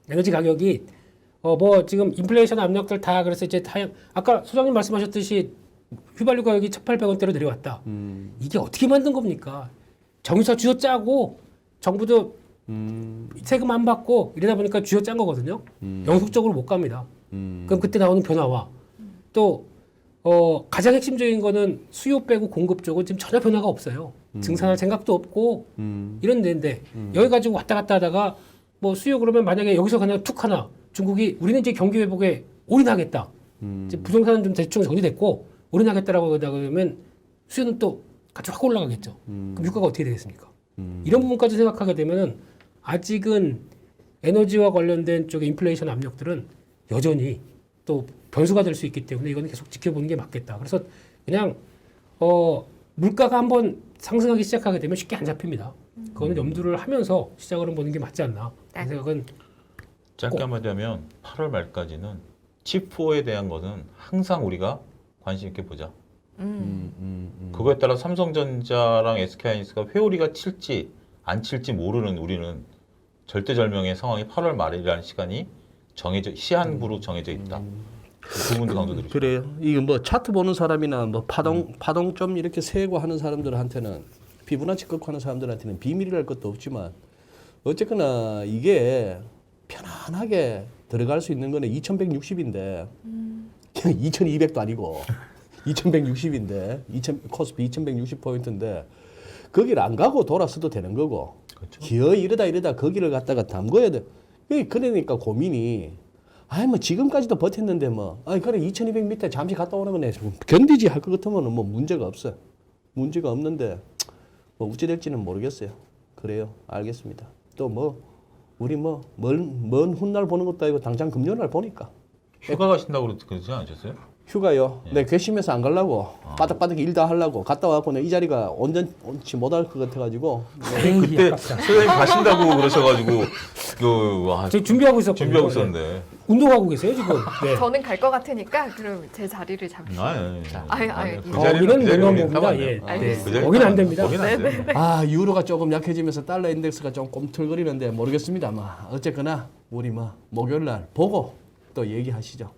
에너지 가격이 뭐 지금 인플레이션 압력들 다 그래서 이제 아까 소장님 말씀하셨듯이 휘발유 가격이 1,800원대로 내려왔다. 이게 어떻게 만든 겁니까? 정유사 쥐어짜고 정부도 세금 안 받고 이러다 보니까 쥐어짠 거거든요. 영속적으로 못 갑니다. 그럼 그때 나오는 변화와 또 가장 핵심적인 거는 수요 빼고 공급 쪽은 지금 전혀 변화가 없어요. 증산할 생각도 없고 이런 데인데 여기 가지고 왔다 갔다 하다가 뭐 수요 그러면 만약에 여기서 그냥 툭 하나 중국이 우리는 이제 경기 회복에 올인하겠다. 이제 부동산은 좀 대충 정리됐고 올인하겠다라고 하다 그러면 수요는 또 같이 확 올라가겠죠. 그럼 유가가 어떻게 되겠습니까? 이런 부분까지 생각하게 되면은 아직은 에너지와 관련된 쪽의 인플레이션 압력들은 여전히 또 변수가 될 수 있기 때문에 이거는 계속 지켜보는 게 맞겠다. 그래서 그냥 물가가 한번 상승하기 시작하게 되면 쉽게 안 잡힙니다. 그거는 염두를 하면서 시작을 보는 게 맞지 않나. 그 생각은 짧게 한마디 하면 8월 말까지는 칩4에 대한 것은 항상 우리가 관심 있게 보자. 그거에 따라 삼성전자랑 SK하이닉스가 회오리가 칠지 안 칠지 모르는 우리는 절대절명의 상황이 8월 말이라는 시간이 시한부로 정해져 있다. 그 부분도 강조드리죠. 그래요. 이거 뭐 차트 보는 사람이나 뭐 파동 좀 이렇게 세고 하는 사람들한테는 피부나치 꺾고 하는 사람들한테는 비밀이랄 것도 없지만 어쨌거나 이게 편안하게 들어갈 수 있는 거는 2160인데 2200도 아니고 2160인데 코스피 2160포인트인데 거기를 안 가고 돌아서도 되는 거고 기어 이러다 거기를 갖다가 담궈야 돼. 그러니까 고민이 뭐 지금까지도 버텼는데 그래 2200 밑에 잠시 갔다 오는 거네 견디지 할 것 같으면 뭐 문제가 없어요. 문제가 없는데 뭐 어찌 될지는 모르겠어요. 그래요. 알겠습니다. 또 우리 먼 훗날 보는 것도 아니고 당장 금요일 보니까. 휴가 가신다고 그러지 않으셨어요? 휴가요. 네, 괘씸해서 안 가려고. 바닥바닥 일 다 하려고. 갔다 와갖고 이 자리가 온전치 못할 것 같아가지고. 에이, 그때 아깝다. 선생님 가신다고 그러셔가지고 와, 저 준비하고 있었거든요. 준비하고 있었는데. 운동하고 계세요 지금. 네. 저는 갈 것 같으니까 그럼 제 자리를 잡으시죠. 아예. 그 거기는 못 자리는 넘어옵니다. 타면 예. 안 돼요. 알겠습니다. 그 자리는 거기는 안 됩니다. 거기는 안 돼요. 아, 유로가 조금 약해지면서 달러 인덱스가 좀 꼼틀거리는데 모르겠습니다. 어쨌거나 우리 목요일 날 보고 또 얘기하시죠.